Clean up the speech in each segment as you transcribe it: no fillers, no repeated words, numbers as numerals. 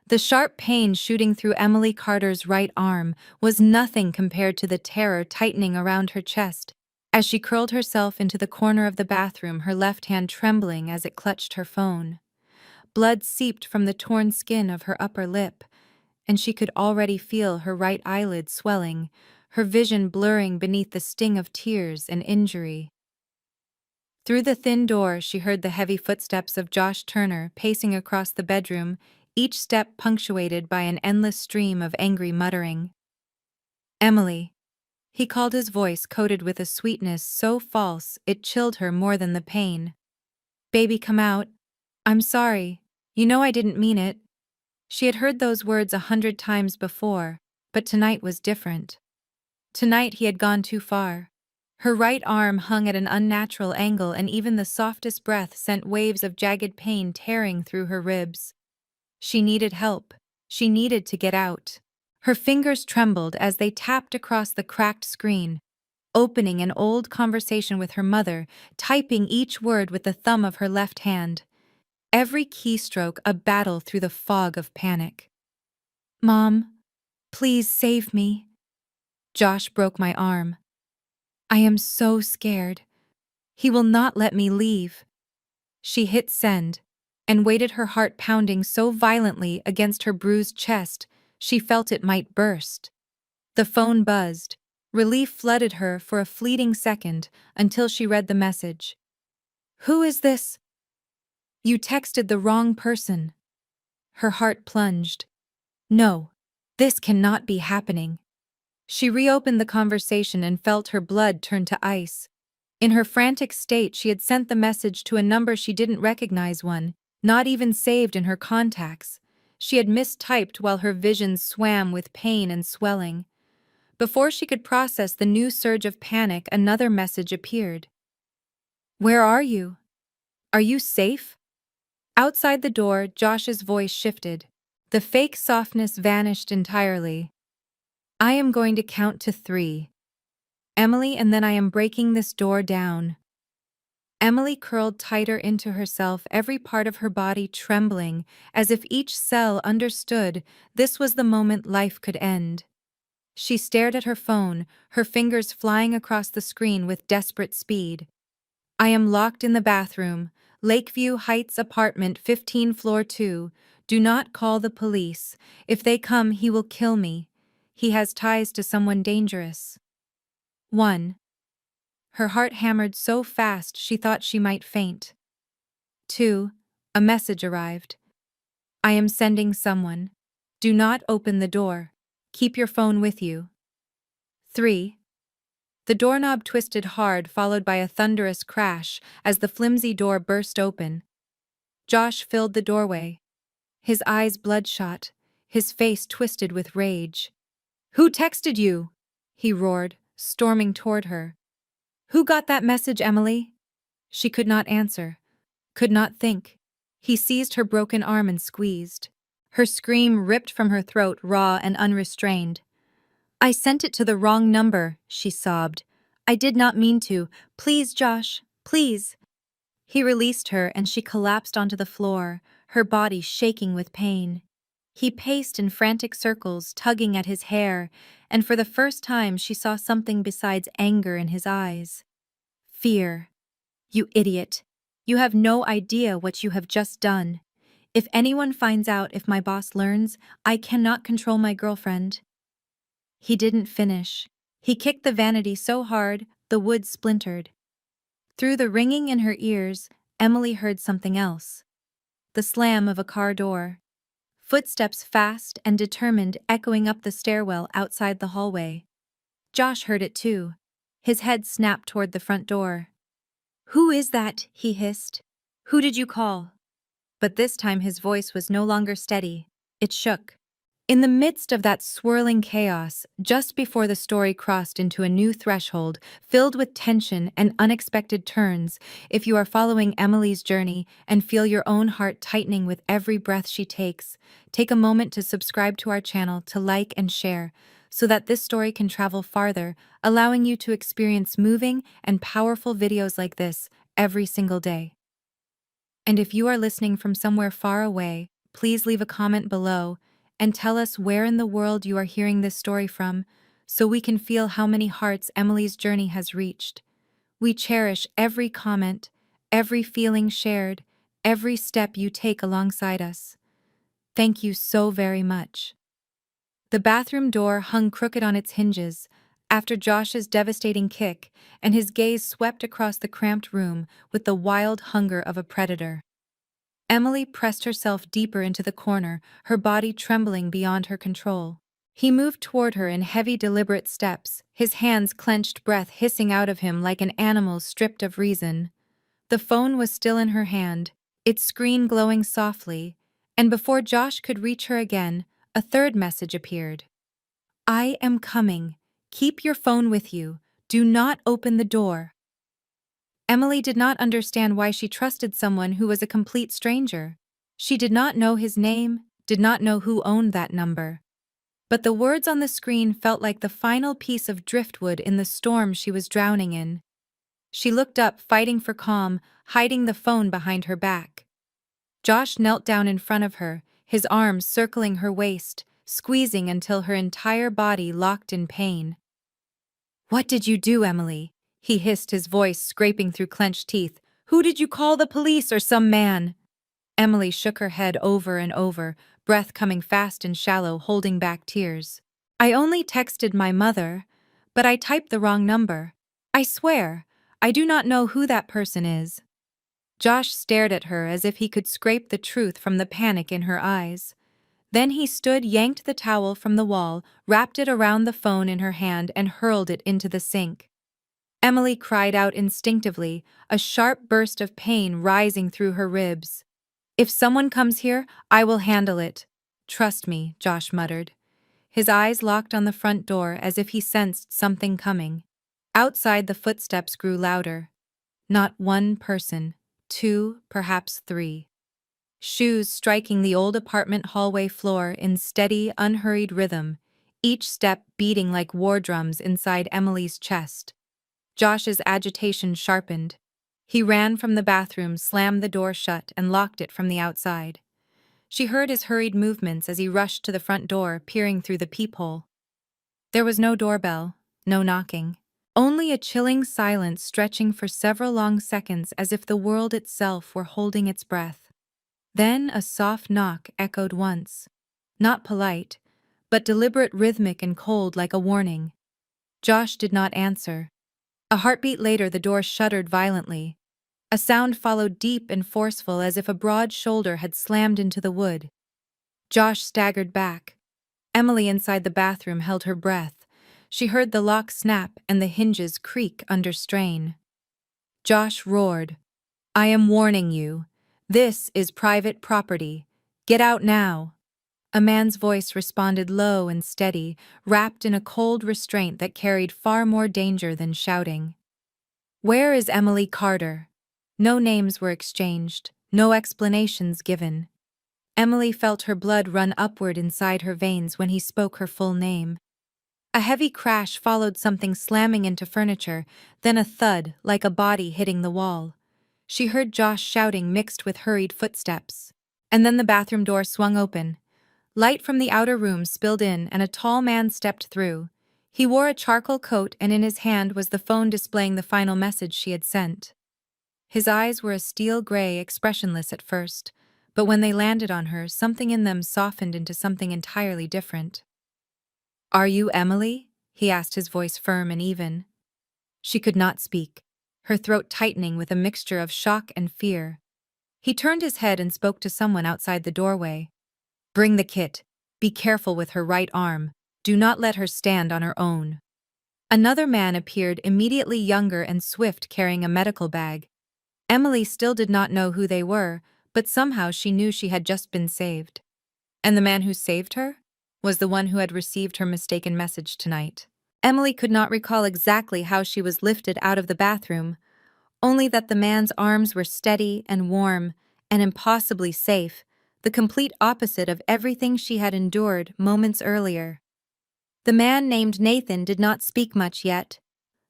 The sharp pain shooting through Emily Carter's right arm was nothing compared to the terror tightening around her chest as she curled herself into the corner of the bathroom, her left hand trembling as it clutched her phone. Blood seeped from the torn skin of her upper lip, and she could already feel her right eyelid swelling, her vision blurring beneath the sting of tears and injury. Through the thin door, she heard the heavy footsteps of Josh Turner pacing across the bedroom, each step punctuated by an endless stream of angry muttering. "Emily." He called, his voice coated with a sweetness so false it chilled her more than the pain. "Baby, come out. I'm sorry. You know I didn't mean it." She had heard those words 100 times before, but tonight was different. Tonight he had gone too far. Her right arm hung at an unnatural angle, and even the softest breath sent waves of jagged pain tearing through her ribs. She needed help. She needed to get out. Her fingers trembled as they tapped across the cracked screen, opening an old conversation with her mother, typing each word with the thumb of her left hand. Every keystroke a battle through the fog of panic. "Mom, please save me. Josh broke my arm. I am so scared. He will not let me leave." She hit send and waited, her heart pounding so violently against her bruised chest she felt it might burst. The phone buzzed. Relief flooded her for a fleeting second until she read the message. "Who is this?" "You texted the wrong person." Her heart plunged. No, this cannot be happening. She reopened the conversation and felt her blood turn to ice. In her frantic state, she had sent the message to a number she didn't recognize, one not even saved in her contacts. She had mistyped while her vision swam with pain and swelling. Before she could process the new surge of panic, another message appeared. "Where are you? Are you safe?" Outside the door, Josh's voice shifted. The fake softness vanished entirely. "I am going to count to 3. Emily, and then I am breaking this door down." Emily curled tighter into herself, every part of her body trembling, as if each cell understood this was the moment life could end. She stared at her phone, her fingers flying across the screen with desperate speed. "I am locked in the bathroom. Lakeview Heights apartment 15 floor 2. Do not call the police. If they come, he will kill me. He has ties to someone dangerous." 1. Her heart hammered so fast she thought she might faint. 2. A message arrived. "I am sending someone. Do not open the door. Keep your phone with you." 3. The doorknob twisted hard, followed by a thunderous crash as the flimsy door burst open. Josh filled the doorway, his eyes bloodshot, his face twisted with rage. "Who texted you?" he roared, storming toward her. "Who got that message, Emily?" She could not answer, could not think. He seized her broken arm and squeezed. Her scream ripped from her throat, raw and unrestrained. "I sent it to the wrong number," she sobbed. "I did not mean to. Please, Josh, please." He released her and she collapsed onto the floor, her body shaking with pain. He paced in frantic circles, tugging at his hair, and for the first time she saw something besides anger in his eyes. Fear. "You idiot. You have no idea what you have just done. If anyone finds out, if my boss learns, I cannot control my girlfriend." He didn't finish. He kicked the vanity so hard, the wood splintered. Through the ringing in her ears, Emily heard something else. The slam of a car door. Footsteps fast and determined echoing up the stairwell outside the hallway. Josh heard it too. His head snapped toward the front door. "Who is that?" he hissed. "Who did you call?" But this time his voice was no longer steady. It shook. In the midst of that swirling chaos, just before the story crossed into a new threshold, filled with tension and unexpected turns, if you are following Emily's journey and feel your own heart tightening with every breath she takes, take a moment to subscribe to our channel, to like and share, so that this story can travel farther, allowing you to experience moving and powerful videos like this every single day. And if you are listening from somewhere far away, please leave a comment below and tell us where in the world you are hearing this story from so we can feel how many hearts Emily's journey has reached. We cherish every comment, every feeling shared, every step you take alongside us. Thank you so very much. The bathroom door hung crooked on its hinges after Josh's devastating kick, and his gaze swept across the cramped room with the wild hunger of a predator. Emily pressed herself deeper into the corner, her body trembling beyond her control. He moved toward her in heavy, deliberate steps, his hands clenched, breath hissing out of him like an animal stripped of reason. The phone was still in her hand, its screen glowing softly, and before Josh could reach her again, a third message appeared. I am coming. Keep your phone with you. Do not open the door. Emily did not understand why she trusted someone who was a complete stranger. She did not know his name, did not know who owned that number. But the words on the screen felt like the final piece of driftwood in the storm she was drowning in. She looked up, fighting for calm, hiding the phone behind her back. Josh knelt down in front of her, his arms circling her waist, squeezing until her entire body locked in pain. What did you do, Emily? He hissed, his voice scraping through clenched teeth. Who did you call, the police or some man? Emily shook her head over and over, breath coming fast and shallow, holding back tears. I only texted my mother, but I typed the wrong number. I swear, I do not know who that person is. Josh stared at her as if he could scrape the truth from the panic in her eyes. Then he stood, yanked the towel from the wall, wrapped it around the phone in her hand, and hurled it into the sink. Emily cried out instinctively, a sharp burst of pain rising through her ribs. If someone comes here, I will handle it. Trust me, Josh muttered. His eyes locked on the front door as if he sensed something coming. Outside, the footsteps grew louder. Not one person, two, perhaps three. Shoes striking the old apartment hallway floor in steady, unhurried rhythm, each step beating like war drums inside Emily's chest. Josh's agitation sharpened. He ran from the bathroom, slammed the door shut, and locked it from the outside. She heard his hurried movements as he rushed to the front door, peering through the peephole. There was no doorbell, no knocking. Only a chilling silence stretching for several long seconds as if the world itself were holding its breath. Then a soft knock echoed once. Not polite, but deliberate, rhythmic, and cold like a warning. Josh did not answer. A heartbeat later, the door shuddered violently. A sound followed, deep and forceful, as if a broad shoulder had slammed into the wood. Josh staggered back. Emily inside the bathroom held her breath. She heard the lock snap and the hinges creak under strain. Josh roared, I am warning you. This is private property. Get out now. A man's voice responded, low and steady, wrapped in a cold restraint that carried far more danger than shouting. Where is Emily Carter? No names were exchanged, no explanations given. Emily felt her blood run upward inside her veins when he spoke her full name. A heavy crash followed, something slamming into furniture, then a thud like a body hitting the wall. She heard Josh shouting mixed with hurried footsteps. And then the bathroom door swung open. Light from the outer room spilled in and a tall man stepped through. He wore a charcoal coat and in his hand was the phone displaying the final message she had sent. His eyes were a steel gray, expressionless at first, but when they landed on her, something in them softened into something entirely different. Are you Emily? He asked, his voice firm and even. She could not speak, her throat tightening with a mixture of shock and fear. He turned his head and spoke to someone outside the doorway. Bring the kit. Be careful with her right arm. Do not let her stand on her own. Another man appeared, immediately younger and swift, carrying a medical bag. Emily still did not know who they were, but somehow she knew she had just been saved. And the man who saved her was the one who had received her mistaken message tonight. Emily could not recall exactly how she was lifted out of the bathroom, only that the man's arms were steady and warm and impossibly safe, the complete opposite of everything she had endured moments earlier. The man named Nathan did not speak much yet.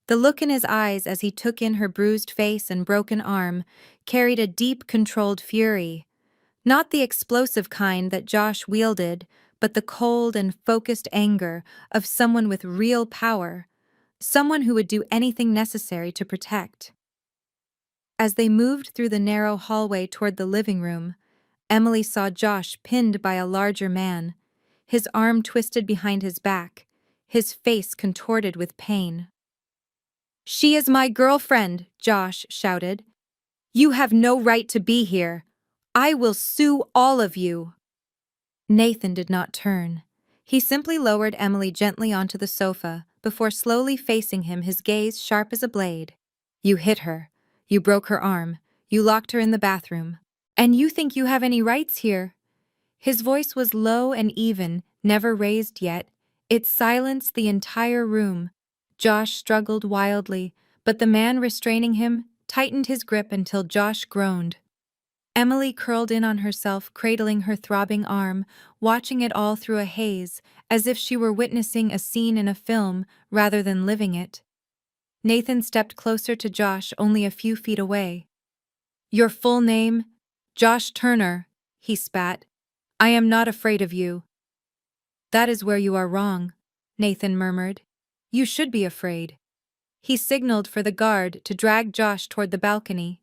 The look in his eyes as he took in her bruised face and broken arm carried a deep, controlled fury. Not the explosive kind that Josh wielded, but the cold and focused anger of someone with real power, someone who would do anything necessary to protect. As they moved through the narrow hallway toward the living room, Emily saw Josh pinned by a larger man, his arm twisted behind his back, his face contorted with pain. "She is my girlfriend," Josh shouted. "You have no right to be here. I will sue all of you." Nathan did not turn. He simply lowered Emily gently onto the sofa before slowly facing him, his gaze sharp as a blade. "You hit her. You broke her arm. You locked her in the bathroom. And you think you have any rights here?" His voice was low and even, never raised yet. It silenced the entire room. Josh struggled wildly, but the man restraining him tightened his grip until Josh groaned. Emily curled in on herself, cradling her throbbing arm, watching it all through a haze, as if she were witnessing a scene in a film rather than living it. Nathan stepped closer to Josh, only a few feet away. "Your full name?" "Josh Turner," he spat. "I am not afraid of you." "That is where you are wrong," Nathan murmured. "You should be afraid." He signaled for the guard to drag Josh toward the balcony.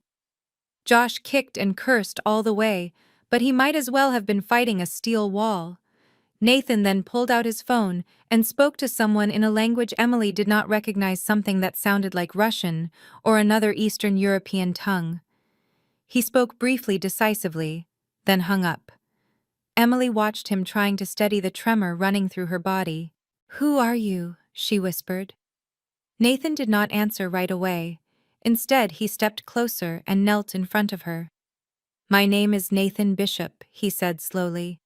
Josh kicked and cursed all the way, but he might as well have been fighting a steel wall. Nathan then pulled out his phone and spoke to someone in a language Emily did not recognize, something that sounded like Russian or another Eastern European tongue. He spoke briefly, decisively, then hung up. Emily watched him, trying to steady the tremor running through her body. "Who are you?" she whispered. Nathan did not answer right away. Instead, he stepped closer and knelt in front of her. "My name is Nathan Bishop," he said slowly.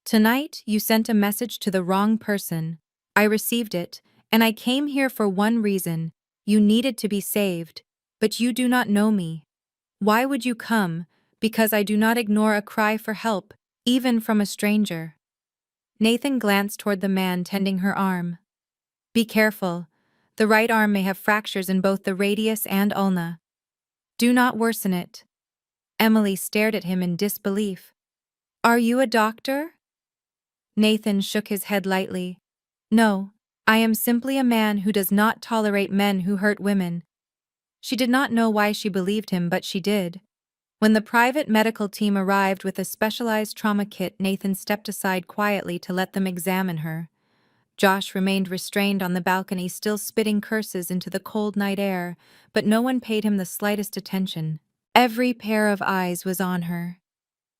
"Tonight, you sent a message to the wrong person. I received it, and I came here for one reason. You needed to be saved, but you do not know me. Why would you come? Because I do not ignore a cry for help, even from a stranger." Nathan glanced toward the man tending her arm. "Be careful. The right arm may have fractures in both the radius and ulna. Do not worsen it." Emily stared at him in disbelief. "Are you a doctor?" Nathan shook his head lightly. "No, I am simply a man who does not tolerate men who hurt women." She did not know why she believed him, but she did. When the private medical team arrived with a specialized trauma kit, Nathan stepped aside quietly to let them examine her. Josh remained restrained on the balcony, still spitting curses into the cold night air, but no one paid him the slightest attention. Every pair of eyes was on her.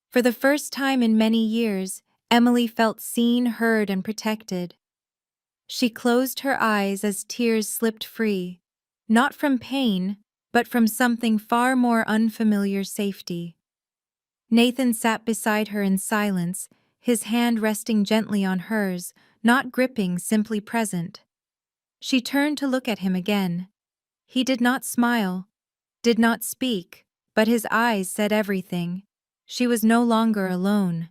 For the first time in many years, Emily felt seen, heard, and protected. She closed her eyes as tears slipped free, not from pain, but from something far more unfamiliar: safety. Nathan sat beside her in silence, his hand resting gently on hers, not gripping, simply present. She turned to look at him again. He did not smile, did not speak, but his eyes said everything. She was no longer alone,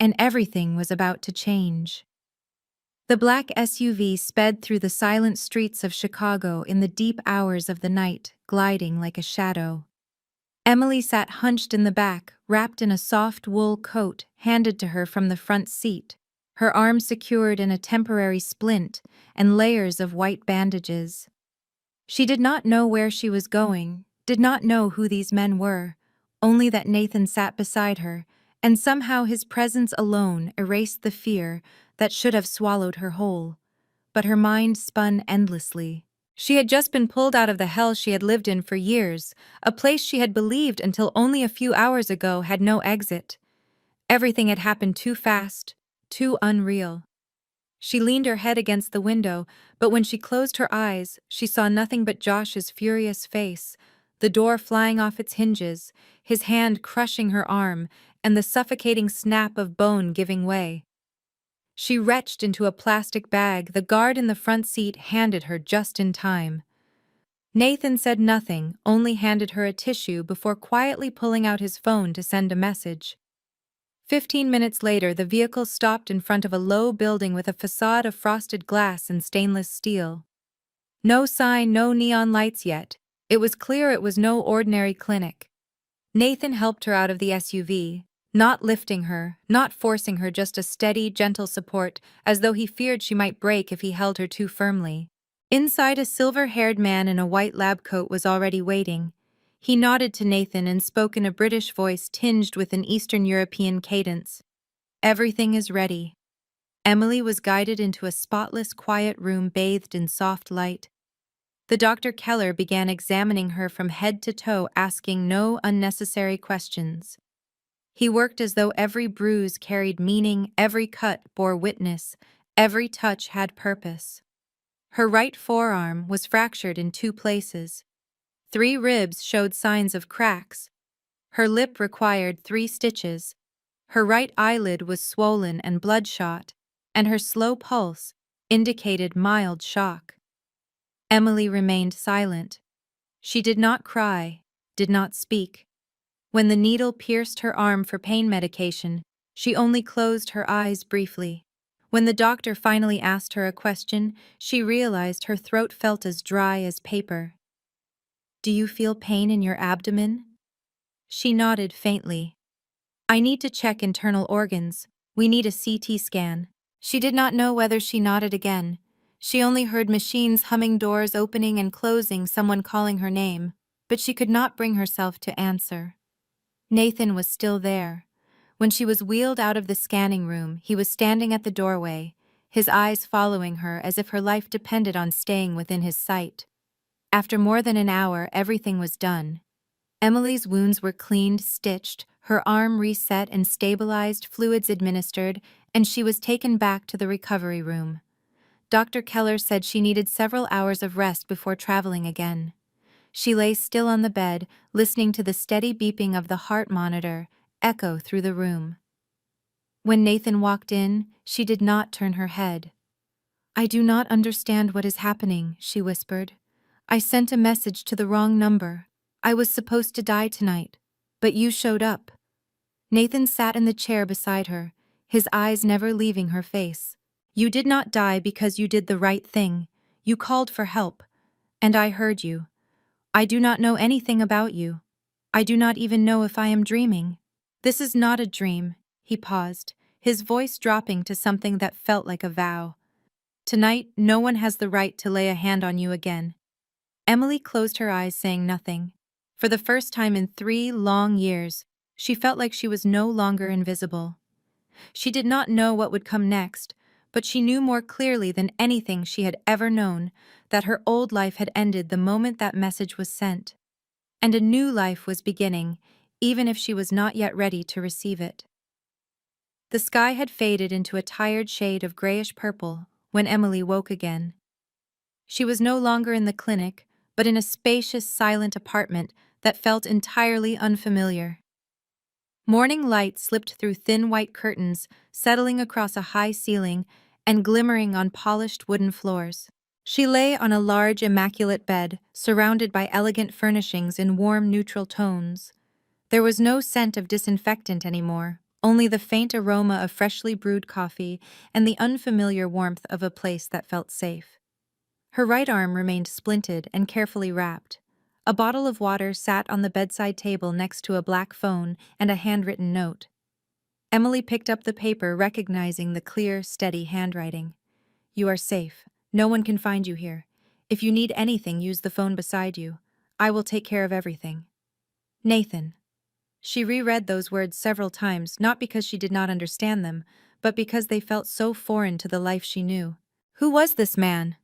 and everything was about to change. The black SUV sped through the silent streets of Chicago in the deep hours of the night, gliding like a shadow. Emily sat hunched in the back, wrapped in a soft wool coat handed to her from the front seat, her arm secured in a temporary splint and layers of white bandages. She did not know where she was going, did not know who these men were, only that Nathan sat beside her, and somehow his presence alone erased the fear that should have swallowed her whole. But her mind spun endlessly. She had just been pulled out of the hell she had lived in for years, a place she had believed until only a few hours ago had no exit. Everything had happened too fast, too unreal. She leaned her head against the window, but when she closed her eyes, she saw nothing but Josh's furious face, the door flying off its hinges, his hand crushing her arm, and the suffocating snap of bone giving way. She retched into a plastic bag the guard in the front seat handed her just in time. Nathan said nothing, only handed her a tissue before quietly pulling out his phone to send a message. 15 minutes later, the vehicle stopped in front of a low building with a facade of frosted glass and stainless steel. No sign, no neon lights yet. It was clear it was no ordinary clinic. Nathan helped her out of the SUV, not lifting her, not forcing her, just a steady, gentle support, as though he feared she might break if he held her too firmly. Inside, a silver-haired man in a white lab coat was already waiting. He nodded to Nathan and spoke in a British voice tinged with an Eastern European cadence. "Everything is ready." Emily was guided into a spotless, quiet room bathed in soft light. The Dr. Keller began examining her from head to toe, asking no unnecessary questions. He worked as though every bruise carried meaning, every cut bore witness, every touch had purpose. Her right forearm was fractured in 2 places. 3 ribs showed signs of cracks. Her lip required 3 stitches. Her right eyelid was swollen and bloodshot, and her slow pulse indicated mild shock. Emily remained silent. She did not cry, did not speak. When the needle pierced her arm for pain medication, she only closed her eyes briefly. When the doctor finally asked her a question, she realized her throat felt as dry as paper. "Do you feel pain in your abdomen?" She nodded faintly. "I need to check internal organs. We need a CT scan." She did not know whether she nodded again. She only heard machines humming, doors opening and closing, someone calling her name, but she could not bring herself to answer. Nathan was still there. When she was wheeled out of the scanning room, he was standing at the doorway, his eyes following her as if her life depended on staying within his sight. After more than an hour, everything was done. Emily's wounds were cleaned, stitched, her arm reset and stabilized, fluids administered, and she was taken back to the recovery room. Dr. Keller said she needed several hours of rest before traveling again. She lay still on the bed, listening to the steady beeping of the heart monitor echo through the room. When Nathan walked in, she did not turn her head. "I do not understand what is happening," she whispered. "I sent a message to the wrong number. I was supposed to die tonight, but you showed up." Nathan sat in the chair beside her, his eyes never leaving her face. "You did not die because you did the right thing. You called for help, and I heard you. I do not know anything about you. I do not even know if I am dreaming." "This is not a dream," he paused, his voice dropping to something that felt like a vow. "Tonight, no one has the right to lay a hand on you again." Emily closed her eyes, saying nothing. For the first time in 3 long years, she felt like she was no longer invisible. She did not know what would come next, but she knew more clearly than anything she had ever known that her old life had ended the moment that message was sent. And a new life was beginning, even if she was not yet ready to receive it. The sky had faded into a tired shade of grayish-purple when Emily woke again. She was no longer in the clinic, but in a spacious, silent apartment that felt entirely unfamiliar. Morning light slipped through thin white curtains, settling across a high ceiling and glimmering on polished wooden floors. She lay on a large, immaculate bed, surrounded by elegant furnishings in warm, neutral tones. There was no scent of disinfectant anymore, only the faint aroma of freshly brewed coffee and the unfamiliar warmth of a place that felt safe. Her right arm remained splinted and carefully wrapped. A bottle of water sat on the bedside table next to a black phone and a handwritten note. Emily picked up the paper, recognizing the clear, steady handwriting. "You are safe. No one can find you here. If you need anything, use the phone beside you. I will take care of everything. Nathan." She reread those words several times, not because she did not understand them, but because they felt so foreign to the life she knew. Who was this man?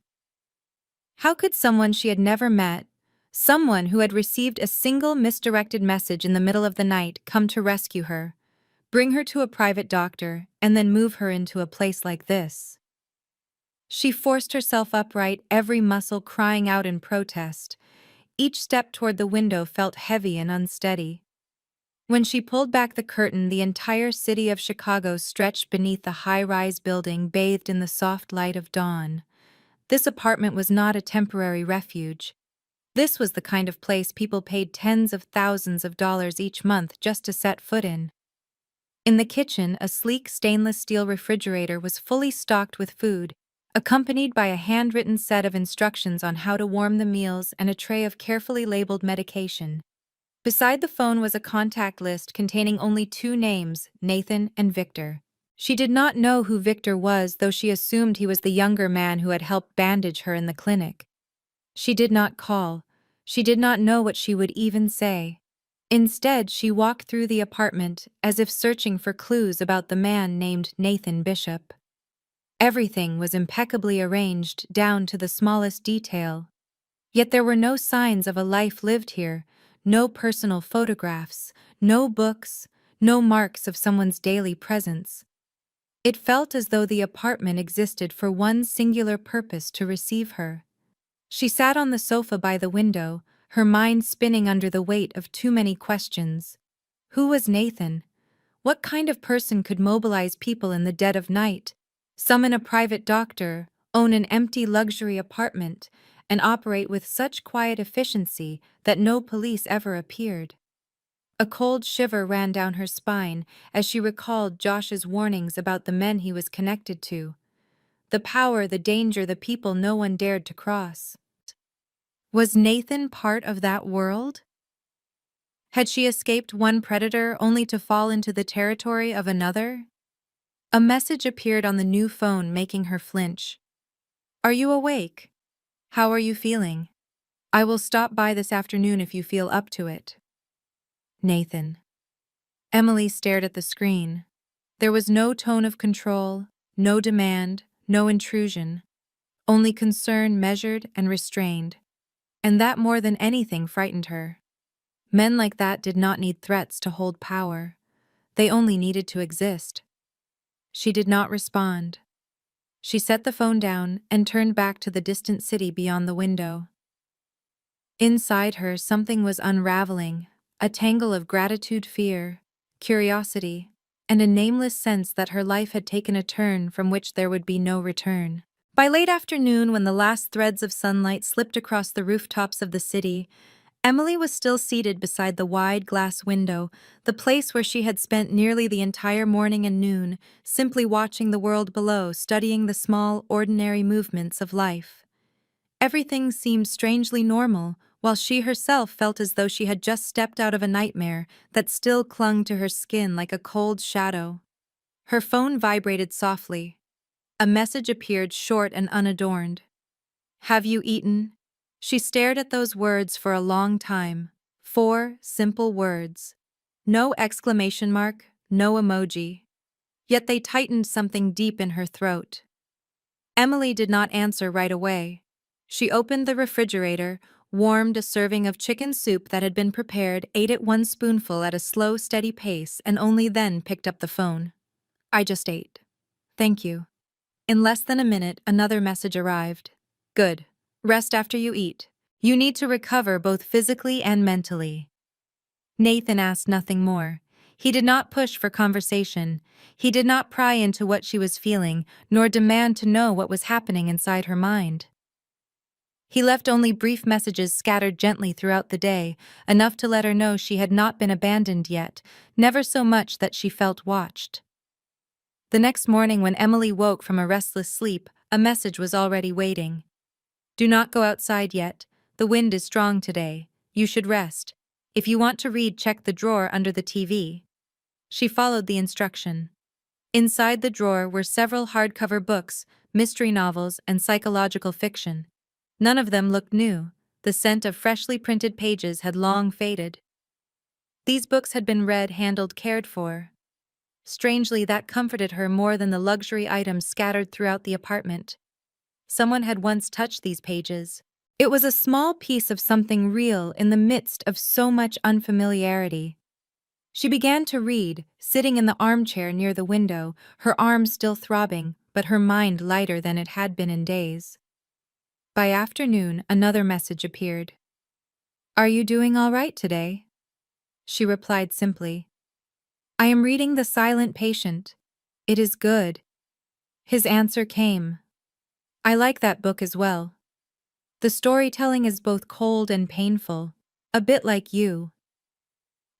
How could someone she had never met, someone who had received a single misdirected message in the middle of the night, come to rescue her, bring her to a private doctor, and then move her into a place like this? She forced herself upright, every muscle crying out in protest. Each step toward the window felt heavy and unsteady. When she pulled back the curtain, the entire city of Chicago stretched beneath the high-rise building, bathed in the soft light of dawn. This apartment was not a temporary refuge. This was the kind of place people paid tens of thousands of dollars each month just to set foot in. In the kitchen, a sleek stainless steel refrigerator was fully stocked with food, accompanied by a handwritten set of instructions on how to warm the meals and a tray of carefully labeled medication. Beside the phone was a contact list containing only two names, Nathan and Victor. She did not know who Victor was, though she assumed he was the younger man who had helped bandage her in the clinic. She did not call. She did not know what she would even say. Instead, she walked through the apartment as if searching for clues about the man named Nathan Bishop. Everything was impeccably arranged down to the smallest detail. Yet there were no signs of a life lived here, no personal photographs, no books, no marks of someone's daily presence. It felt as though the apartment existed for one singular purpose: to receive her. She sat on the sofa by the window, her mind spinning under the weight of too many questions. Who was Nathan? What kind of person could mobilize people in the dead of night, summon a private doctor, own an empty luxury apartment, and operate with such quiet efficiency that no police ever appeared? A cold shiver ran down her spine as she recalled Josh's warnings about the men he was connected to. The power, the danger, the people no one dared to cross. Was Nathan part of that world? Had she escaped one predator only to fall into the territory of another? A message appeared on the new phone, making her flinch. "Are you awake? How are you feeling? I will stop by this afternoon if you feel up to it." Nathan. Emily stared at the screen. There was no tone of control, no demand, no intrusion. Only concern, measured and restrained. And that more than anything frightened her. Men like that did not need threats to hold power. They only needed to exist. She did not respond. She set the phone down and turned back to the distant city beyond the window. Inside her, something was unraveling, a tangle of gratitude, fear, curiosity, and a nameless sense that her life had taken a turn from which there would be no return. By late afternoon, when the last threads of sunlight slipped across the rooftops of the city, Emily was still seated beside the wide glass window, the place where she had spent nearly the entire morning and noon, simply watching the world below, studying the small, ordinary movements of life. Everything seemed strangely normal, while she herself felt as though she had just stepped out of a nightmare that still clung to her skin like a cold shadow. Her phone vibrated softly. A message appeared, short and unadorned. "Have you eaten?" She stared at those words for a long time. 4 simple words. No exclamation mark, no emoji. Yet they tightened something deep in her throat. Emily did not answer right away. She opened the refrigerator, warmed a serving of chicken soup that had been prepared, ate it one spoonful at a slow, steady pace, and only then picked up the phone. "I just ate. Thank you." In less than a minute, another message arrived. "Good. Rest after you eat. You need to recover both physically and mentally." Nathan asked nothing more. He did not push for conversation. He did not pry into what she was feeling, nor demand to know what was happening inside her mind. He left only brief messages scattered gently throughout the day, enough to let her know she had not been abandoned yet, never so much that she felt watched. The next morning, when Emily woke from a restless sleep, a message was already waiting. "Do not go outside yet. The wind is strong today. You should rest. If you want to read, check the drawer under the TV." She followed the instruction. Inside the drawer were several hardcover books, mystery novels, and psychological fiction. None of them looked new. The scent of freshly printed pages had long faded. These books had been read, handled, cared for. Strangely, that comforted her more than the luxury items scattered throughout the apartment. Someone had once touched these pages. It was a small piece of something real in the midst of so much unfamiliarity. She began to read, sitting in the armchair near the window, her arms still throbbing, but her mind lighter than it had been in days. By afternoon, another message appeared. "Are you doing all right today?" She replied simply. "I am reading The Silent Patient. It is good." His answer came. "I like that book as well. The storytelling is both cold and painful, a bit like you."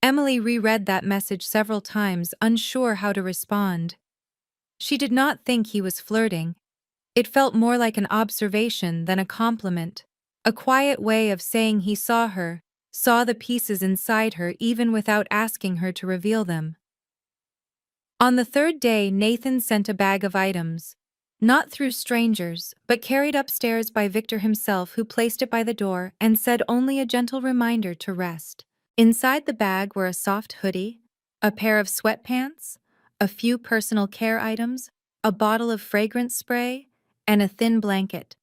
Emily reread that message several times, unsure how to respond. She did not think he was flirting. It felt more like an observation than a compliment, a quiet way of saying he saw her, saw the pieces inside her even without asking her to reveal them. On the third day, Nathan sent a bag of items, not through strangers, but carried upstairs by Victor himself, who placed it by the door and said only a gentle reminder to rest. Inside the bag were a soft hoodie, a pair of sweatpants, a few personal care items, a bottle of fragrance spray, and a thin blanket.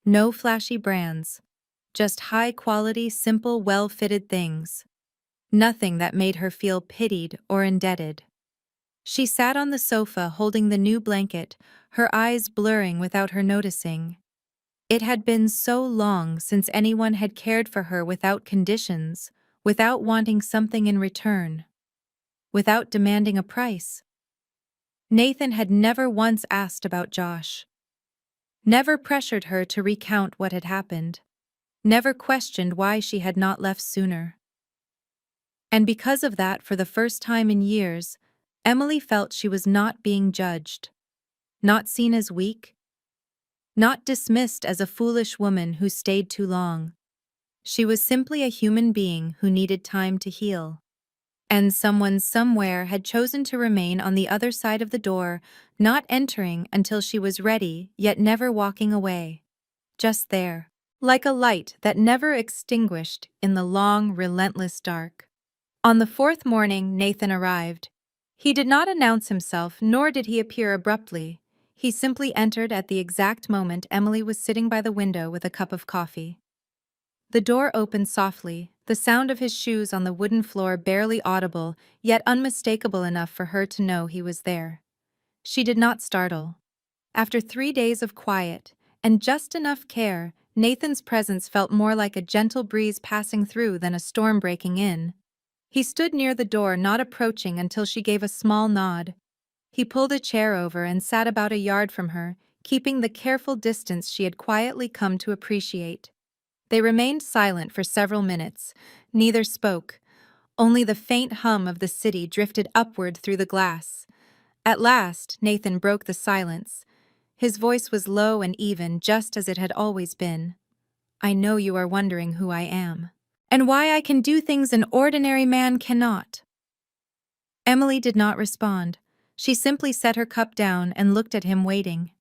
No flashy brands, just high-quality, simple, well-fitted things. Nothing that made her feel pitied or indebted. She sat on the sofa holding the new blanket, her eyes blurring without her noticing. It had been so long since anyone had cared for her without conditions, without wanting something in return, without demanding a price. Nathan had never once asked about Josh, never pressured her to recount what had happened, never questioned why she had not left sooner. And because of that, for the first time in years, Emily felt she was not being judged, not seen as weak, not dismissed as a foolish woman who stayed too long. She was simply a human being who needed time to heal. And someone somewhere had chosen to remain on the other side of the door, not entering until she was ready, yet never walking away. Just there, like a light that never extinguished in the long, relentless dark. On the fourth morning, Nathan arrived. He did not announce himself, nor did he appear abruptly. He simply entered at the exact moment Emily was sitting by the window with a cup of coffee. The door opened softly, the sound of his shoes on the wooden floor barely audible, yet unmistakable enough for her to know he was there. She did not startle. After 3 days of quiet, and just enough care, Nathan's presence felt more like a gentle breeze passing through than a storm breaking in. He stood near the door, not approaching until she gave a small nod. He pulled a chair over and sat about a yard from her, keeping the careful distance she had quietly come to appreciate. They remained silent for several minutes. Neither spoke. Only the faint hum of the city drifted upward through the glass. At last, Nathan broke the silence. His voice was low and even, just as it had always been. "I know you are wondering who I am, and why I can do things an ordinary man cannot." Emily did not respond. She simply set her cup down and looked at him, waiting.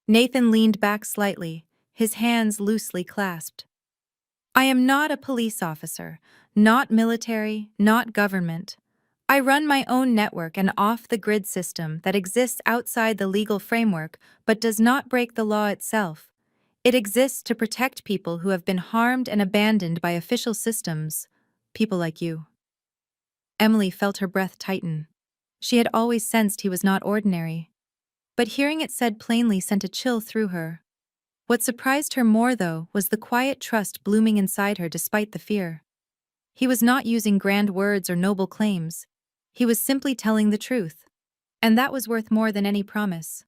Nathan leaned back slightly, his hands loosely clasped. "I am not a police officer, not military, not government. I run my own network, an off-the-grid system that exists outside the legal framework but does not break the law itself. It exists to protect people who have been harmed and abandoned by official systems, people like you." Emily felt her breath tighten. She had always sensed he was not ordinary, but hearing it said plainly sent a chill through her. What surprised her more, though, was the quiet trust blooming inside her despite the fear. He was not using grand words or noble claims. He was simply telling the truth. And that was worth more than any promise.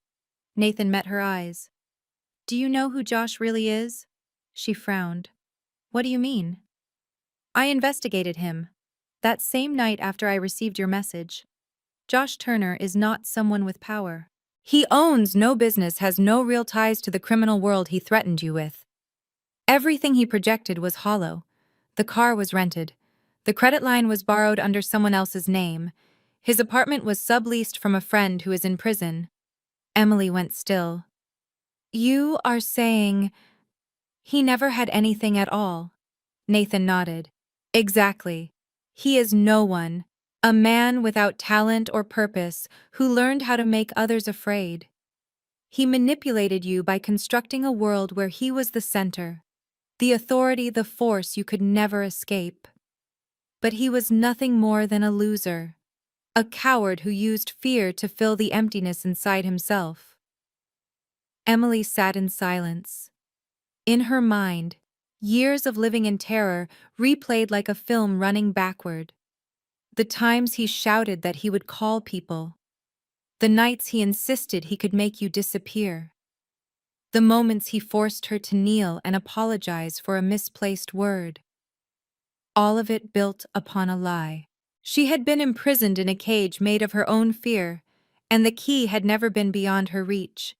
Nathan met her eyes. "Do you know who Josh really is?" She frowned. "What do you mean?" "I investigated him. That same night after I received your message. Josh Turner is not someone with power. He owns no business, has no real ties to the criminal world he threatened you with. Everything he projected was hollow. The car was rented. The credit line was borrowed under someone else's name. His apartment was subleased from a friend who is in prison." Emily went still. "You are saying he never had anything at all?" Nathan nodded. "Exactly. He is no one. A man without talent or purpose who learned how to make others afraid. He manipulated you by constructing a world where he was the center, the authority, the force you could never escape. But he was nothing more than a loser, a coward who used fear to fill the emptiness inside himself." Emily sat in silence. In her mind, years of living in terror replayed like a film running backward. The times he shouted that he would call people. The nights he insisted he could make you disappear. The moments he forced her to kneel and apologize for a misplaced word. All of it built upon a lie. She had been imprisoned in a cage made of her own fear, and the key had never been beyond her reach.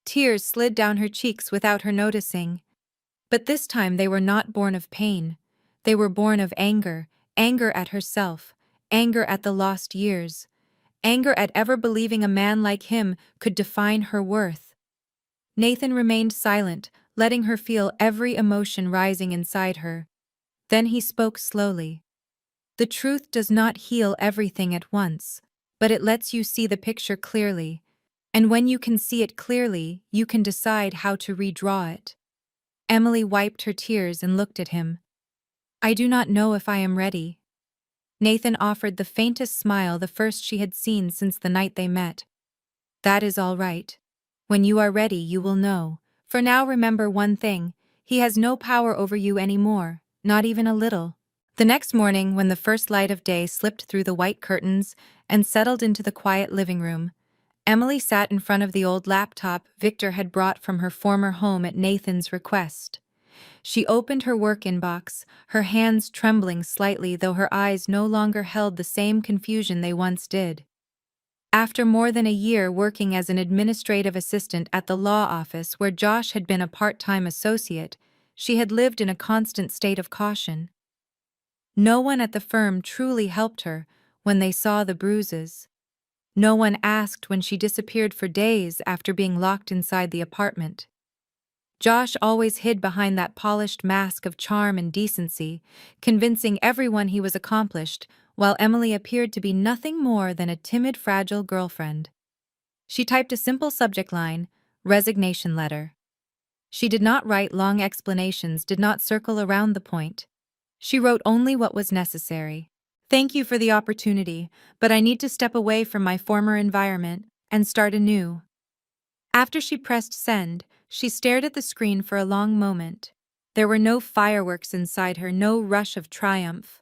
Tears slid down her cheeks without her noticing. But this time they were not born of pain. They were born of anger, anger at herself, anger at the lost years, anger at ever believing a man like him could define her worth. Nathan remained silent, letting her feel every emotion rising inside her. Then he spoke slowly. The truth does not heal everything at once, but it lets you see the picture clearly. And when you can see it clearly, you can decide how to redraw it. Emily wiped her tears and looked at him. I do not know if I am ready. Nathan offered the faintest smile, the first she had seen since the night they met. That is all right. When you are ready, you will know. For now, remember one thing. He has no power over you anymore, not even a little. The next morning, when the first light of day slipped through the white curtains and settled into the quiet living room, Emily sat in front of the old laptop Victor had brought from her former home at Nathan's request. She opened her work inbox, her hands trembling slightly, though her eyes no longer held the same confusion they once did. After more than a year working as an administrative assistant at the law office where Josh had been a part-time associate, she had lived in a constant state of caution. No one at the firm truly helped her when they saw the bruises. No one asked when she disappeared for days after being locked inside the apartment. Josh always hid behind that polished mask of charm and decency, convincing everyone he was accomplished, while Emily appeared to be nothing more than a timid, fragile girlfriend. She typed a simple subject line, resignation letter. She did not write long explanations, did not circle around the point. She wrote only what was necessary. Thank you for the opportunity, but I need to step away from my former environment and start anew. After she pressed send, she stared at the screen for a long moment. There were no fireworks inside her, no rush of triumph.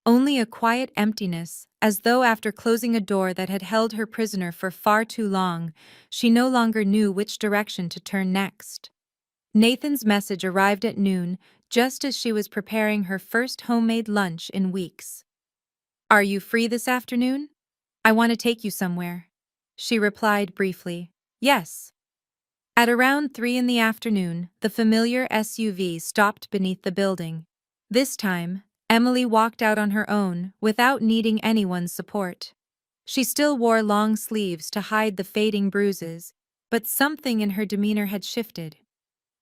Only a quiet emptiness, as though after closing a door that had held her prisoner for far too long, she no longer knew which direction to turn next. Nathan's message arrived at noon, just as she was preparing her first homemade lunch in weeks. Are you free this afternoon? I want to take you somewhere. She replied briefly, yes. At around 3 in the afternoon, the familiar SUV stopped beneath the building. This time, Emily walked out on her own, without needing anyone's support. She still wore long sleeves to hide the fading bruises, but something in her demeanor had shifted.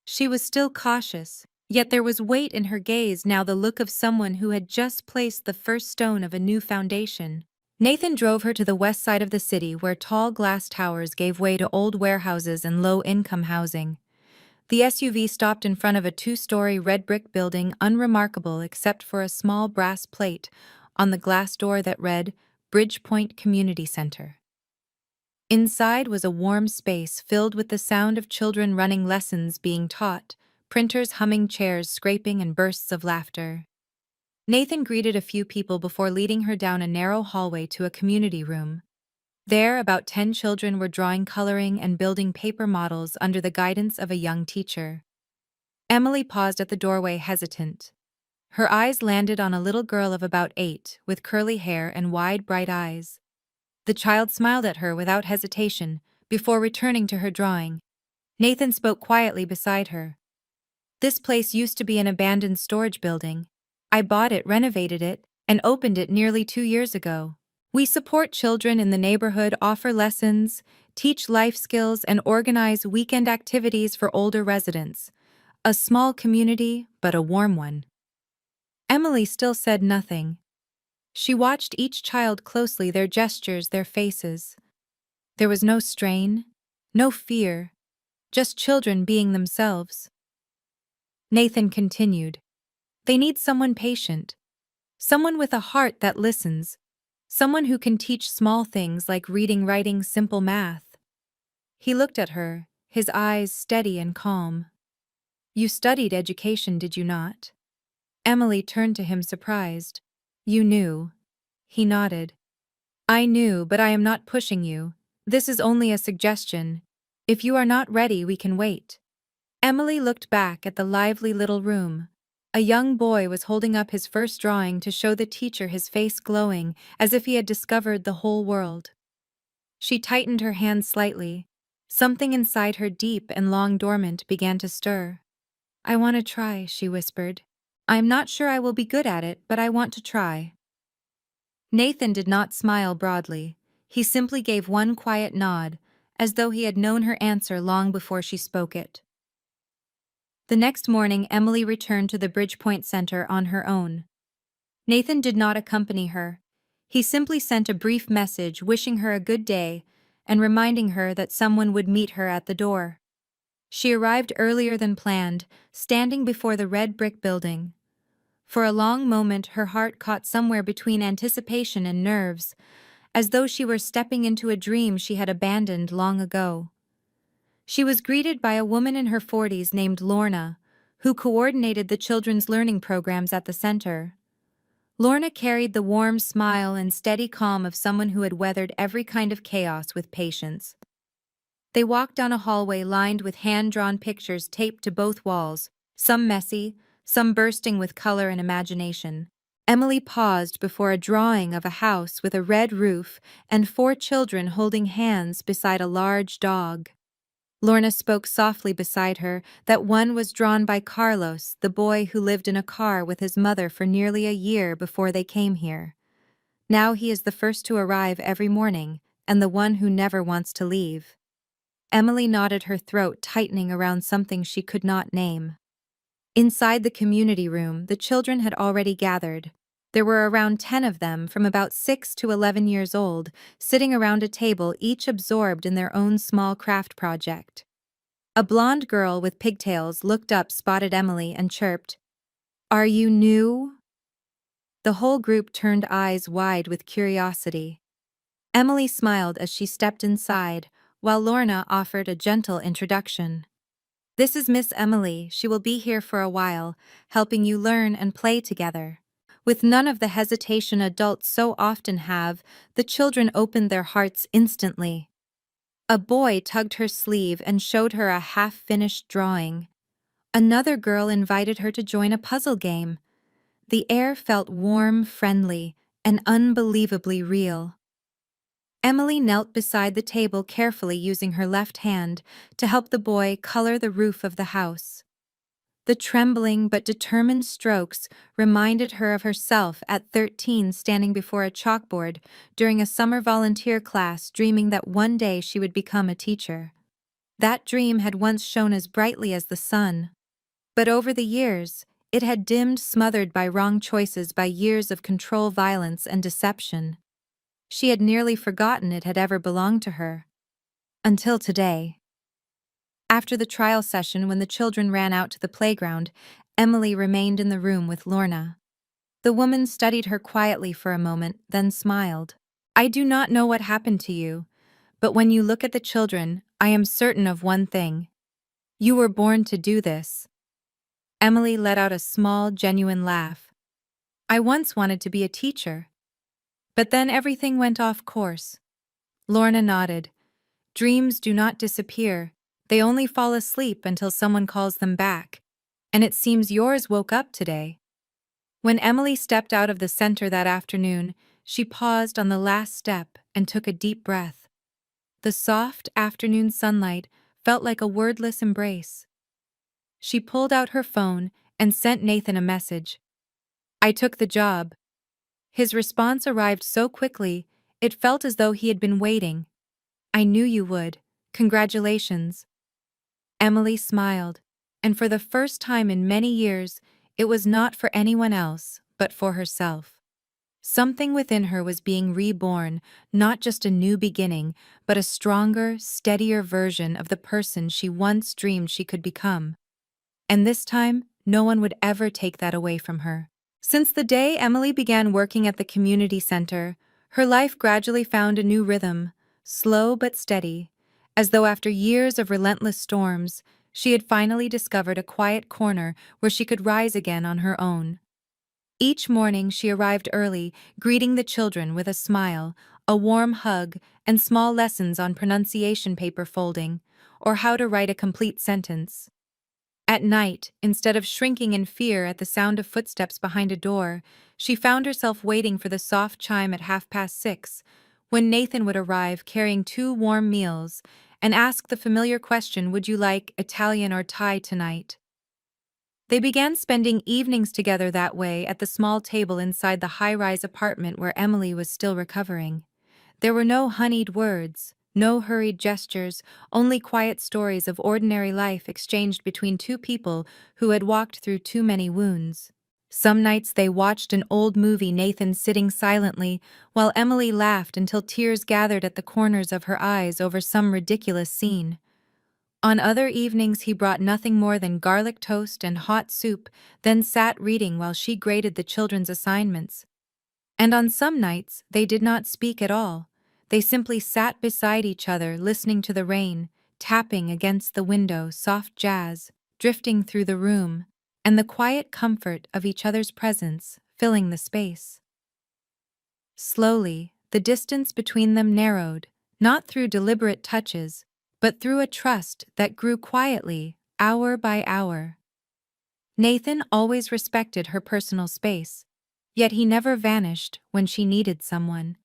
She was still cautious, yet there was weight in her gaze now, the look of someone who had just placed the first stone of a new foundation. Nathan drove her to the west side of the city where tall glass towers gave way to old warehouses and low-income housing. The SUV stopped in front of a 2-story red brick building, unremarkable except for a small brass plate on the glass door that read, Bridgepoint Community Center. Inside was a warm space filled with the sound of children running, lessons being taught, printers humming, chairs scraping, and bursts of laughter. Nathan greeted a few people before leading her down a narrow hallway to a community room. There, about 10 children were drawing, coloring, and building paper models under the guidance of a young teacher. Emily paused at the doorway, hesitant. Her eyes landed on a little girl of about 8, with curly hair and wide, bright eyes. The child smiled at her without hesitation, before returning to her drawing. Nathan spoke quietly beside her. This place used to be an abandoned storage building. I bought it, renovated it, and opened it nearly 2 years ago. We support children in the neighborhood, offer lessons, teach life skills, and organize weekend activities for older residents. A small community, but a warm one. Emily still said nothing. She watched each child closely, their gestures, their faces. There was no strain, no fear, just children being themselves. Nathan continued. They need someone patient, someone with a heart that listens, someone who can teach small things like reading, writing, simple math. He looked at her, his eyes steady and calm. You studied education, did you not? Emily turned to him, surprised. You knew. He nodded. I knew, but I am not pushing you. This is only a suggestion. If you are not ready, we can wait. Emily looked back at the lively little room. A young boy was holding up his first drawing to show the teacher, his face glowing, as if he had discovered the whole world. She tightened her hand slightly. Something inside her, deep and long dormant, began to stir. I want to try, she whispered. I'm not sure I will be good at it, but I want to try. Nathan did not smile broadly. He simply gave one quiet nod, as though he had known her answer long before she spoke it. The next morning, Emily returned to the Bridgepoint Center on her own. Nathan did not accompany her. He simply sent a brief message wishing her a good day and reminding her that someone would meet her at the door. She arrived earlier than planned, standing before the red brick building. For a long moment, her heart caught somewhere between anticipation and nerves, as though she were stepping into a dream she had abandoned long ago. She was greeted by a woman in her 40s named Lorna, who coordinated the children's learning programs at the center. Lorna carried the warm smile and steady calm of someone who had weathered every kind of chaos with patience. They walked down a hallway lined with hand-drawn pictures taped to both walls, some messy, some bursting with color and imagination. Emily paused before a drawing of a house with a red roof and 4 children holding hands beside a large dog. Lorna spoke softly beside her that one was drawn by Carlos, the boy who lived in a car with his mother for nearly a year before they came here. Now he is the first to arrive every morning, and the one who never wants to leave. Emily nodded, her throat tightening around something she could not name. Inside the community room, the children had already gathered. There were around 10 of them, from about 6 to 11 years old, sitting around a table, each absorbed in their own small craft project. A blonde girl with pigtails looked up, spotted Emily, and chirped, "Are you new?" The whole group turned eyes wide with curiosity. Emily smiled as she stepped inside, while Lorna offered a gentle introduction. "This is Miss Emily. She will be here for a while, helping you learn and play together." With none of the hesitation adults so often have, the children opened their hearts instantly. A boy tugged her sleeve and showed her a half-finished drawing. Another girl invited her to join a puzzle game. The air felt warm, friendly, and unbelievably real. Emily knelt beside the table, carefully using her left hand to help the boy color the roof of the house. The trembling but determined strokes reminded her of herself at 13, standing before a chalkboard during a summer volunteer class, dreaming that one day she would become a teacher. That dream had once shone as brightly as the sun. But over the years, it had dimmed, smothered by wrong choices, by years of control, violence, and deception. She had nearly forgotten it had ever belonged to her. Until today. After the trial session, when the children ran out to the playground, Emily remained in the room with Lorna. The woman studied her quietly for a moment, then smiled. "I do not know what happened to you, but when you look at the children, I am certain of one thing. You were born to do this." Emily let out a small, genuine laugh. "I once wanted to be a teacher. But then everything went off course." Lorna nodded. "Dreams do not disappear. They only fall asleep until someone calls them back. And it seems yours woke up today." When Emily stepped out of the center that afternoon, she paused on the last step and took a deep breath. The soft afternoon sunlight felt like a wordless embrace. She pulled out her phone and sent Nathan a message. "I took the job." His response arrived so quickly, it felt as though he had been waiting. "I knew you would. Congratulations." Emily smiled, and for the first time in many years, it was not for anyone else, but for herself. Something within her was being reborn, not just a new beginning, but a stronger, steadier version of the person she once dreamed she could become. And this time, no one would ever take that away from her. Since the day Emily began working at the community center, her life gradually found a new rhythm, slow but steady, as though after years of relentless storms, she had finally discovered a quiet corner where she could rise again on her own. Each morning she arrived early, greeting the children with a smile, a warm hug, and small lessons on pronunciation, paper folding, or how to write a complete sentence. At night, instead of shrinking in fear at the sound of footsteps behind a door, she found herself waiting for the soft chime at 6:30, when Nathan would arrive carrying 2 warm meals and ask the familiar question, "Would you like Italian or Thai tonight?" They began spending evenings together that way at the small table inside the high-rise apartment where Emily was still recovering. There were no honeyed words, no hurried gestures, only quiet stories of ordinary life exchanged between two people who had walked through too many wounds. Some nights they watched an old movie, Nathan sitting silently, while Emily laughed until tears gathered at the corners of her eyes over some ridiculous scene. On other evenings he brought nothing more than garlic toast and hot soup, then sat reading while she graded the children's assignments. And on some nights they did not speak at all. They simply sat beside each other, listening to the rain, tapping against the window, soft jazz, drifting through the room, and the quiet comfort of each other's presence filling the space. Slowly, the distance between them narrowed, not through deliberate touches, but through a trust that grew quietly, hour by hour. Nathan always respected her personal space, yet he never vanished when she needed someone.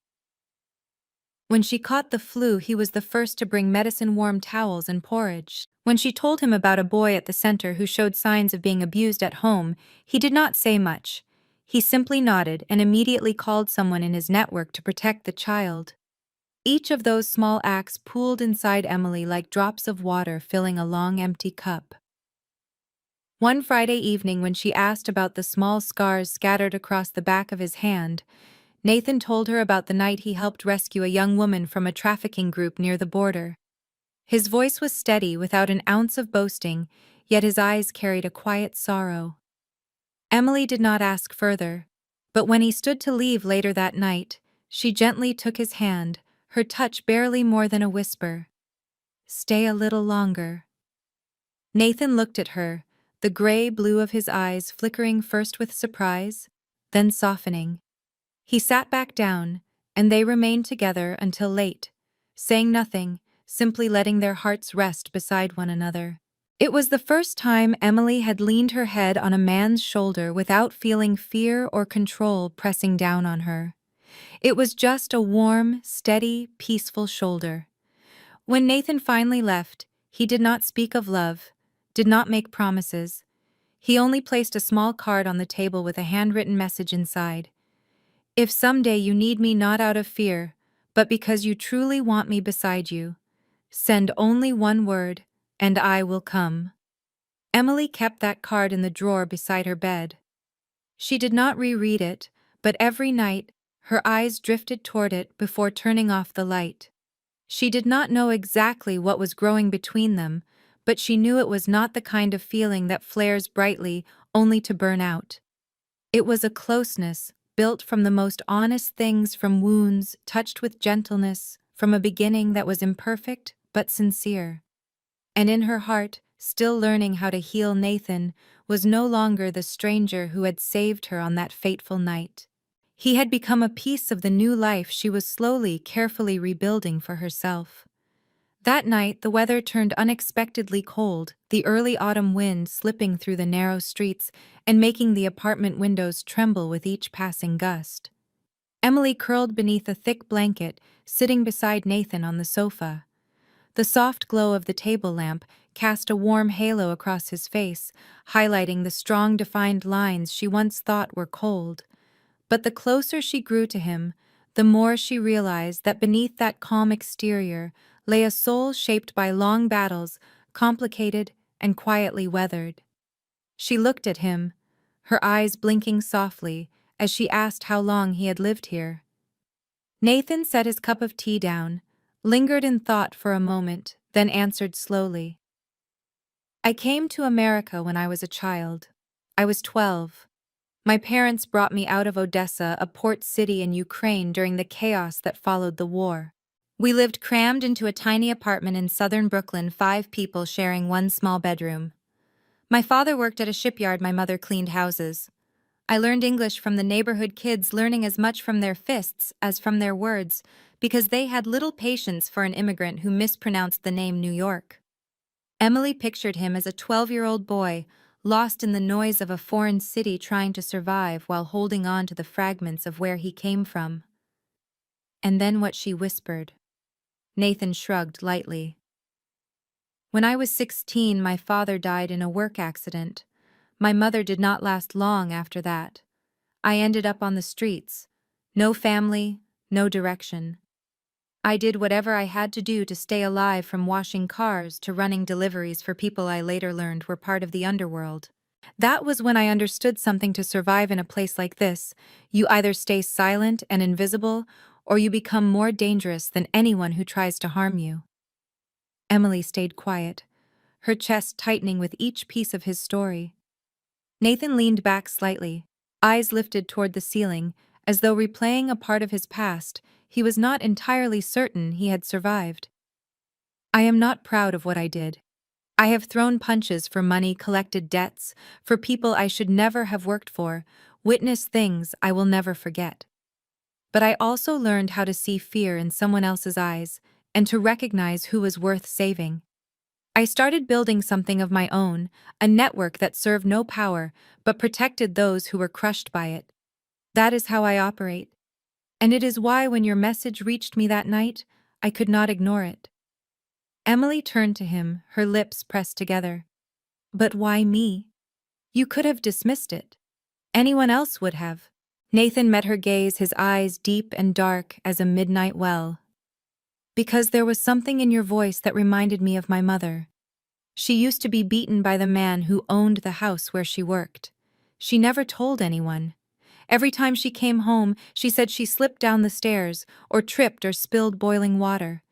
When she caught the flu, he was the first to bring medicine, warm towels, and porridge. When she told him about a boy at the center who showed signs of being abused at home, he did not say much. He simply nodded and immediately called someone in his network to protect the child. Each of those small acts pooled inside Emily like drops of water filling a long empty cup. One Friday evening, when she asked about the small scars scattered across the back of his hand, Nathan told her about the night he helped rescue a young woman from a trafficking group near the border. His voice was steady, without an ounce of boasting, yet his eyes carried a quiet sorrow. Emily did not ask further, but when he stood to leave later that night, she gently took his hand, her touch barely more than a whisper. "Stay a little longer." Nathan looked at her, the gray blue of his eyes flickering first with surprise, then softening. He sat back down, and they remained together until late, saying nothing, simply letting their hearts rest beside one another. It was the first time Emily had leaned her head on a man's shoulder without feeling fear or control pressing down on her. It was just a warm, steady, peaceful shoulder. When Nathan finally left, he did not speak of love, did not make promises. He only placed a small card on the table with a handwritten message inside. "If someday you need me, not out of fear, but because you truly want me beside you, send only one word, and I will come." Emily kept that card in the drawer beside her bed. She did not reread it, but every night, her eyes drifted toward it before turning off the light. She did not know exactly what was growing between them, but she knew it was not the kind of feeling that flares brightly only to burn out. It was a closeness built from the most honest things, from wounds touched with gentleness, from a beginning that was imperfect but sincere. And in her heart, still learning how to heal, Nathan was no longer the stranger who had saved her on that fateful night. He had become a piece of the new life she was slowly, carefully rebuilding for herself. That night, the weather turned unexpectedly cold, the early autumn wind slipping through the narrow streets and making the apartment windows tremble with each passing gust. Emily curled beneath a thick blanket, sitting beside Nathan on the sofa. The soft glow of the table lamp cast a warm halo across his face, highlighting the strong, defined lines she once thought were cold. But the closer she grew to him, the more she realized that beneath that calm exterior lay a soul shaped by long battles, complicated and quietly weathered. She looked at him, her eyes blinking softly as she asked how long he had lived here. Nathan set his cup of tea down, lingered in thought for a moment, then answered slowly. "I came to America when I was a child. I was 12. My parents brought me out of Odessa, a port city in Ukraine, during the chaos that followed the war. We lived crammed into a tiny apartment in southern Brooklyn, 5 people sharing one small bedroom. My father worked at a shipyard, my mother cleaned houses. I learned English from the neighborhood kids, learning as much from their fists as from their words, because they had little patience for an immigrant who mispronounced the name New York." Emily pictured him as a 12-year-old boy, lost in the noise of a foreign city, trying to survive while holding on to the fragments of where he came from. And then what she whispered. Nathan shrugged lightly. "When I was 16, my father died in a work accident. My mother did not last long after that. I ended up on the streets. No family, no direction. I did whatever I had to do to stay alive, from washing cars to running deliveries for people I later learned were part of the underworld. That was when I understood something: to survive in a place like this, you either stay silent and invisible, or you become more dangerous than anyone who tries to harm you. Emily stayed quiet, her chest tightening with each piece of his story. Nathan leaned back slightly, eyes lifted toward the ceiling, as though replaying a part of his past he was not entirely certain he had survived. I am not proud of what I did. I have thrown punches for money, collected debts, for people I should never have worked for, witnessed things I will never forget. But I also learned how to see fear in someone else's eyes, and to recognize who was worth saving. I started building something of my own, a network that served no power, but protected those who were crushed by it. That is how I operate. And it is why, when your message reached me that night, I could not ignore it. Emily turned to him, her lips pressed together. But why me? You could have dismissed it. Anyone else would have. Nathan met her gaze, his eyes deep and dark as a midnight well. Because there was something in your voice that reminded me of my mother. She used to be beaten by the man who owned the house where she worked. She never told anyone. Every time she came home, she said she slipped down the stairs, or tripped or spilled boiling water.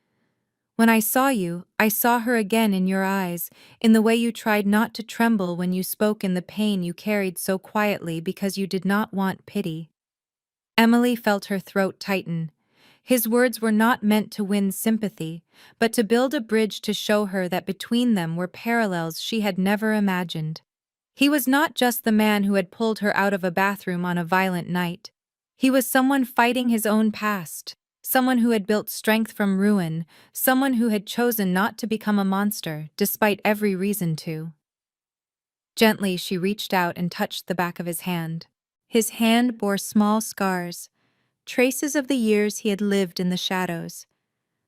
When I saw you, I saw her again in your eyes, in the way you tried not to tremble when you spoke, in the pain you carried so quietly because you did not want pity. Emily felt her throat tighten. His words were not meant to win sympathy, but to build a bridge, to show her that between them were parallels she had never imagined. He was not just the man who had pulled her out of a bathroom on a violent night. He was someone fighting his own past, someone who had built strength from ruin, someone who had chosen not to become a monster, despite every reason to. Gently, she reached out and touched the back of his hand. His hand bore small scars, traces of the years he had lived in the shadows.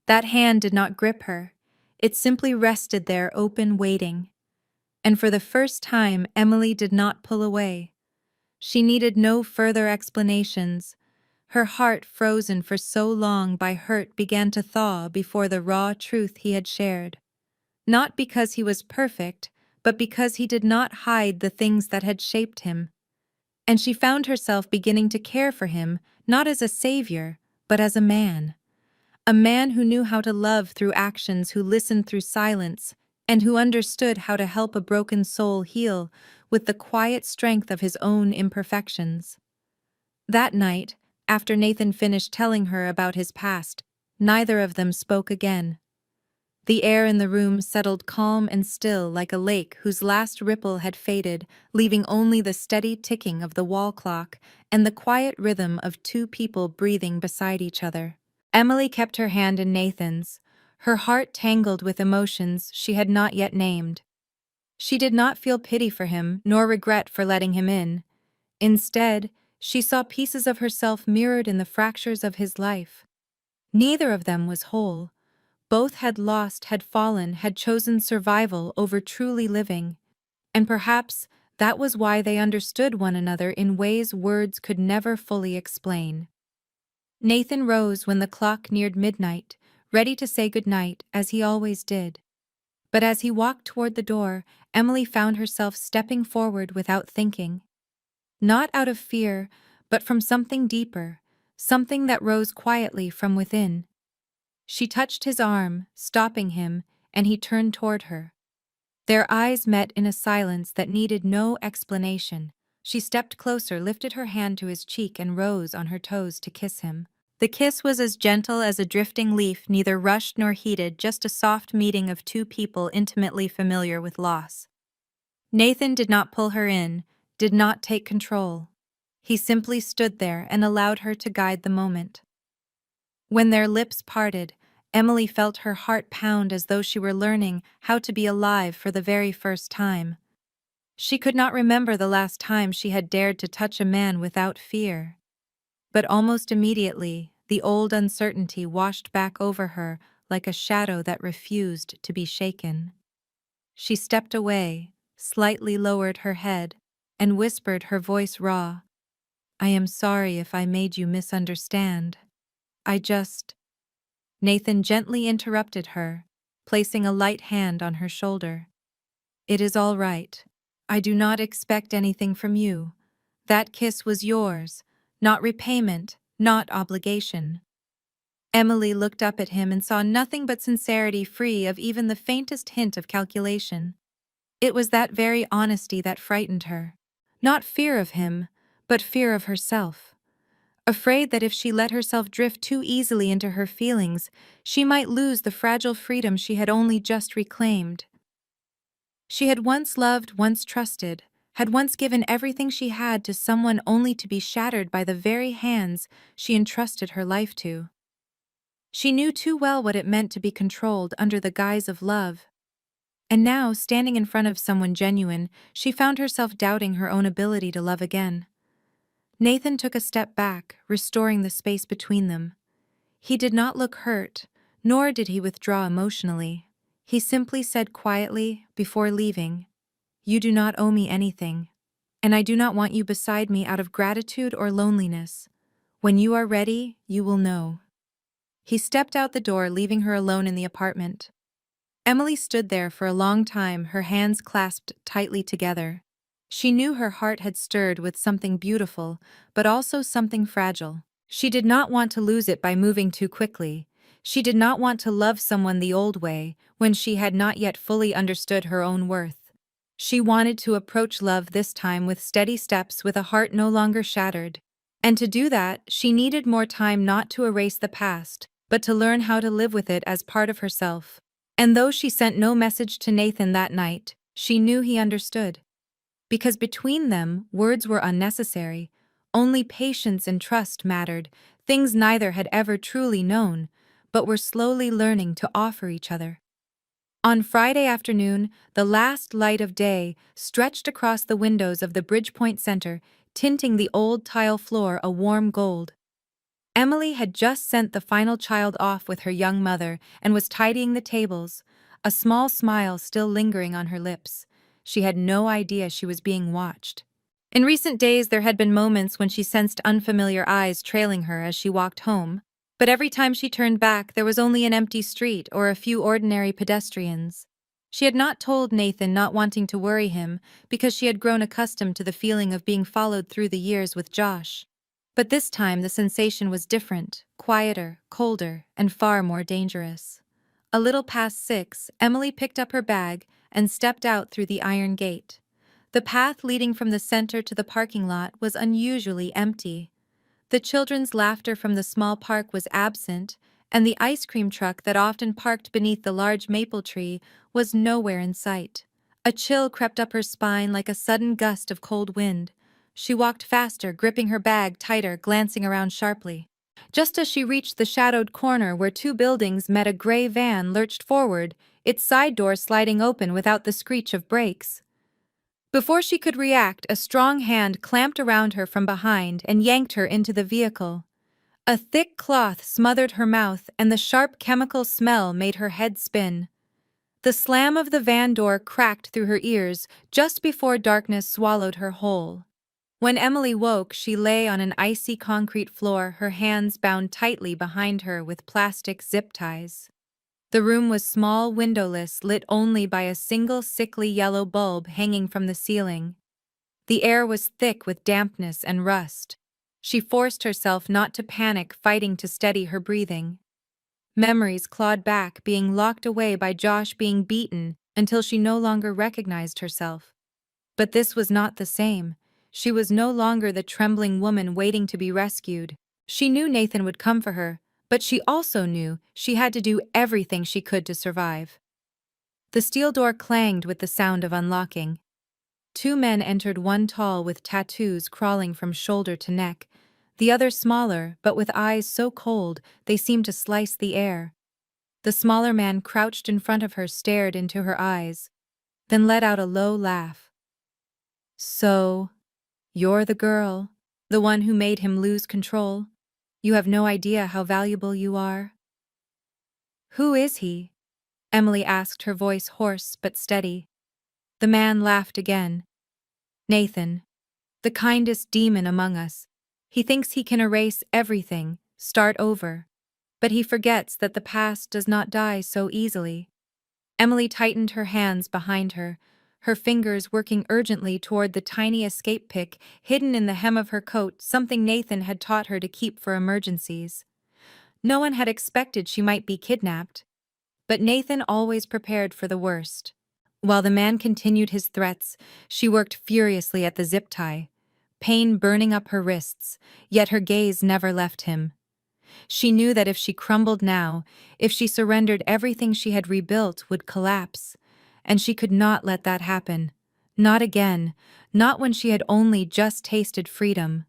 That hand did not grip her. It simply rested there, open, waiting. And for the first time, Emily did not pull away. She needed no further explanations. Her heart, frozen for so long by hurt, began to thaw before the raw truth he had shared. Not because he was perfect, but because he did not hide the things that had shaped him. And she found herself beginning to care for him, not as a savior, but as a man. A man who knew how to love through actions, who listened through silence, and who understood how to help a broken soul heal with the quiet strength of his own imperfections. That night, after Nathan finished telling her about his past, neither of them spoke again. The air in the room settled calm and still, like a lake whose last ripple had faded, leaving only the steady ticking of the wall clock and the quiet rhythm of two people breathing beside each other. Emily kept her hand in Nathan's, her heart tangled with emotions she had not yet named. She did not feel pity for him, nor regret for letting him in. Instead, she saw pieces of herself mirrored in the fractures of his life. Neither of them was whole. Both had lost, had fallen, had chosen survival over truly living. And perhaps that was why they understood one another in ways words could never fully explain. Nathan rose when the clock neared midnight, ready to say goodnight, as he always did. But as he walked toward the door, Emily found herself stepping forward without thinking. Not out of fear, but from something deeper, something that rose quietly from within. She touched his arm, stopping him, and he turned toward her. Their eyes met in a silence that needed no explanation. She stepped closer, lifted her hand to his cheek, and rose on her toes to kiss him. The kiss was as gentle as a drifting leaf, neither rushed nor heated, just a soft meeting of two people intimately familiar with loss. Nathan did not pull her in, did not take control. He simply stood there and allowed her to guide the moment. When their lips parted, Emily felt her heart pound as though she were learning how to be alive for the very first time. She could not remember the last time she had dared to touch a man without fear. But almost immediately, the old uncertainty washed back over her like a shadow that refused to be shaken. She stepped away, slightly lowered her head. and whispered, her voice raw. "I am sorry if I made you misunderstand. I just—" Nathan gently interrupted her, placing a light hand on her shoulder. "It is all right. I do not expect anything from you. That kiss was yours, not repayment, not obligation." Emily looked up at him and saw nothing but sincerity, free of even the faintest hint of calculation. It was that very honesty that frightened her. Not fear of him, but fear of herself. Afraid that if she let herself drift too easily into her feelings, she might lose the fragile freedom she had only just reclaimed. She had once loved, once trusted, had once given everything she had to someone only to be shattered by the very hands she entrusted her life to. She knew too well what it meant to be controlled under the guise of love. And now, standing in front of someone genuine, she found herself doubting her own ability to love again. Nathan took a step back, restoring the space between them. He did not look hurt, nor did he withdraw emotionally. He simply said quietly, before leaving, "You do not owe me anything, and I do not want you beside me out of gratitude or loneliness. When you are ready, you will know." He stepped out the door, leaving her alone in the apartment. Emily stood there for a long time, her hands clasped tightly together. She knew her heart had stirred with something beautiful, but also something fragile. She did not want to lose it by moving too quickly. She did not want to love someone the old way, when she had not yet fully understood her own worth. She wanted to approach love this time with steady steps, with a heart no longer shattered. And to do that, she needed more time, not to erase the past, but to learn how to live with it as part of herself. And though she sent no message to Nathan that night, she knew he understood. Because between them, words were unnecessary. Only patience and trust mattered, things neither had ever truly known, but were slowly learning to offer each other. On Friday afternoon, the last light of day stretched across the windows of the Bridgepoint Center, tinting the old tile floor a warm gold. Emily had just sent the final child off with her young mother and was tidying the tables, a small smile still lingering on her lips. She had no idea she was being watched. In recent days, there had been moments when she sensed unfamiliar eyes trailing her as she walked home, but every time she turned back, there was only an empty street or a few ordinary pedestrians. She had not told Nathan, not wanting to worry him, because she had grown accustomed to the feeling of being followed through the years with Josh. But this time the sensation was different, quieter, colder, and far more dangerous. A little past 6, Emily picked up her bag and stepped out through the iron gate. The path leading from the center to the parking lot was unusually empty. The children's laughter from the small park was absent, and the ice cream truck that often parked beneath the large maple tree was nowhere in sight. A chill crept up her spine like a sudden gust of cold wind. She walked faster, gripping her bag tighter, glancing around sharply. Just as she reached the shadowed corner where two buildings met, a gray van lurched forward, its side door sliding open without the screech of brakes. Before she could react, a strong hand clamped around her from behind and yanked her into the vehicle. A thick cloth smothered her mouth, and the sharp chemical smell made her head spin. The slam of the van door cracked through her ears just before darkness swallowed her whole. When Emily woke, she lay on an icy concrete floor, her hands bound tightly behind her with plastic zip ties. The room was small, windowless, lit only by a single sickly yellow bulb hanging from the ceiling. The air was thick with dampness and rust. She forced herself not to panic, fighting to steady her breathing. Memories clawed back, being locked away by Josh being beaten until she no longer recognized herself. But this was not the same. She was no longer the trembling woman waiting to be rescued. She knew Nathan would come for her, but she also knew she had to do everything she could to survive. The steel door clanged with the sound of unlocking. Two men entered, one tall with tattoos crawling from shoulder to neck, the other smaller but with eyes so cold they seemed to slice the air. The smaller man crouched in front of her, stared into her eyes, then let out a low laugh. "So, you're the girl, the one who made him lose control? You have no idea how valuable you are." "Who is he?" Emily asked, her voice hoarse but steady. The man laughed again. "Nathan, The kindest demon among us. He thinks he can erase everything, start over. But he forgets that the past does not die so easily. Emily tightened her hands behind her fingers working urgently toward the tiny escape pick hidden in the hem of her coat, something Nathan had taught her to keep for emergencies. No one had expected she might be kidnapped, but Nathan always prepared for the worst. While the man continued his threats, she worked furiously at the zip tie, pain burning up her wrists, yet her gaze never left him. She knew that if she crumbled now, if she surrendered, everything she had rebuilt would collapse, and she could not let that happen. Not again, not when she had only just tasted freedom.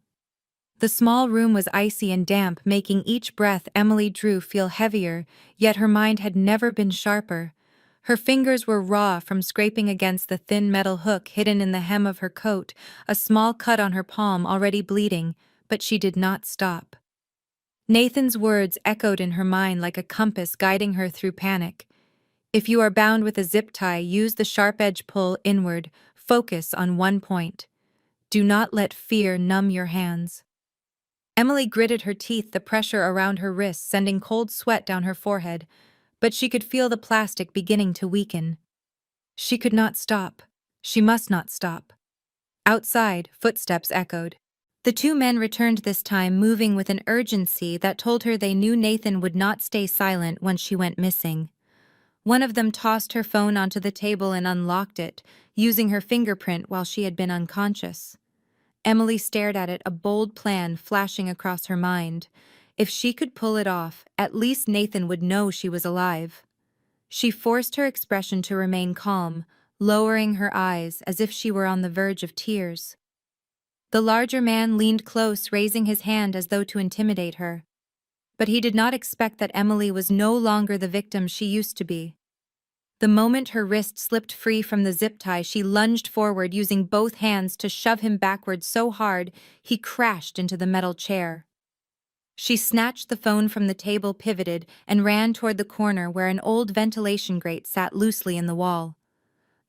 The small room was icy and damp, making each breath Emily drew feel heavier, yet her mind had never been sharper. Her fingers were raw from scraping against the thin metal hook hidden in the hem of her coat, a small cut on her palm already bleeding, but she did not stop. Nathan's words echoed in her mind like a compass guiding her through panic. If you are bound with a zip tie, use the sharp edge, pull inward, focus on one point. Do not let fear numb your hands. Emily gritted her teeth, the pressure around her wrists sending cold sweat down her forehead, but she could feel the plastic beginning to weaken. She could not stop. She must not stop. Outside, footsteps echoed. The two men returned this time, moving with an urgency that told her they knew Nathan would not stay silent once she went missing. One of them tossed her phone onto the table and unlocked it, using her fingerprint while she had been unconscious. Emily stared at it, a bold plan flashing across her mind. If she could pull it off, at least Nathan would know she was alive. She forced her expression to remain calm, lowering her eyes as if she were on the verge of tears. The larger man leaned close, raising his hand as though to intimidate her. But he did not expect that Emily was no longer the victim she used to be. The moment her wrist slipped free from the zip tie, she lunged forward, using both hands to shove him backward so hard he crashed into the metal chair. She snatched the phone from the table, pivoted, and ran toward the corner where an old ventilation grate sat loosely in the wall.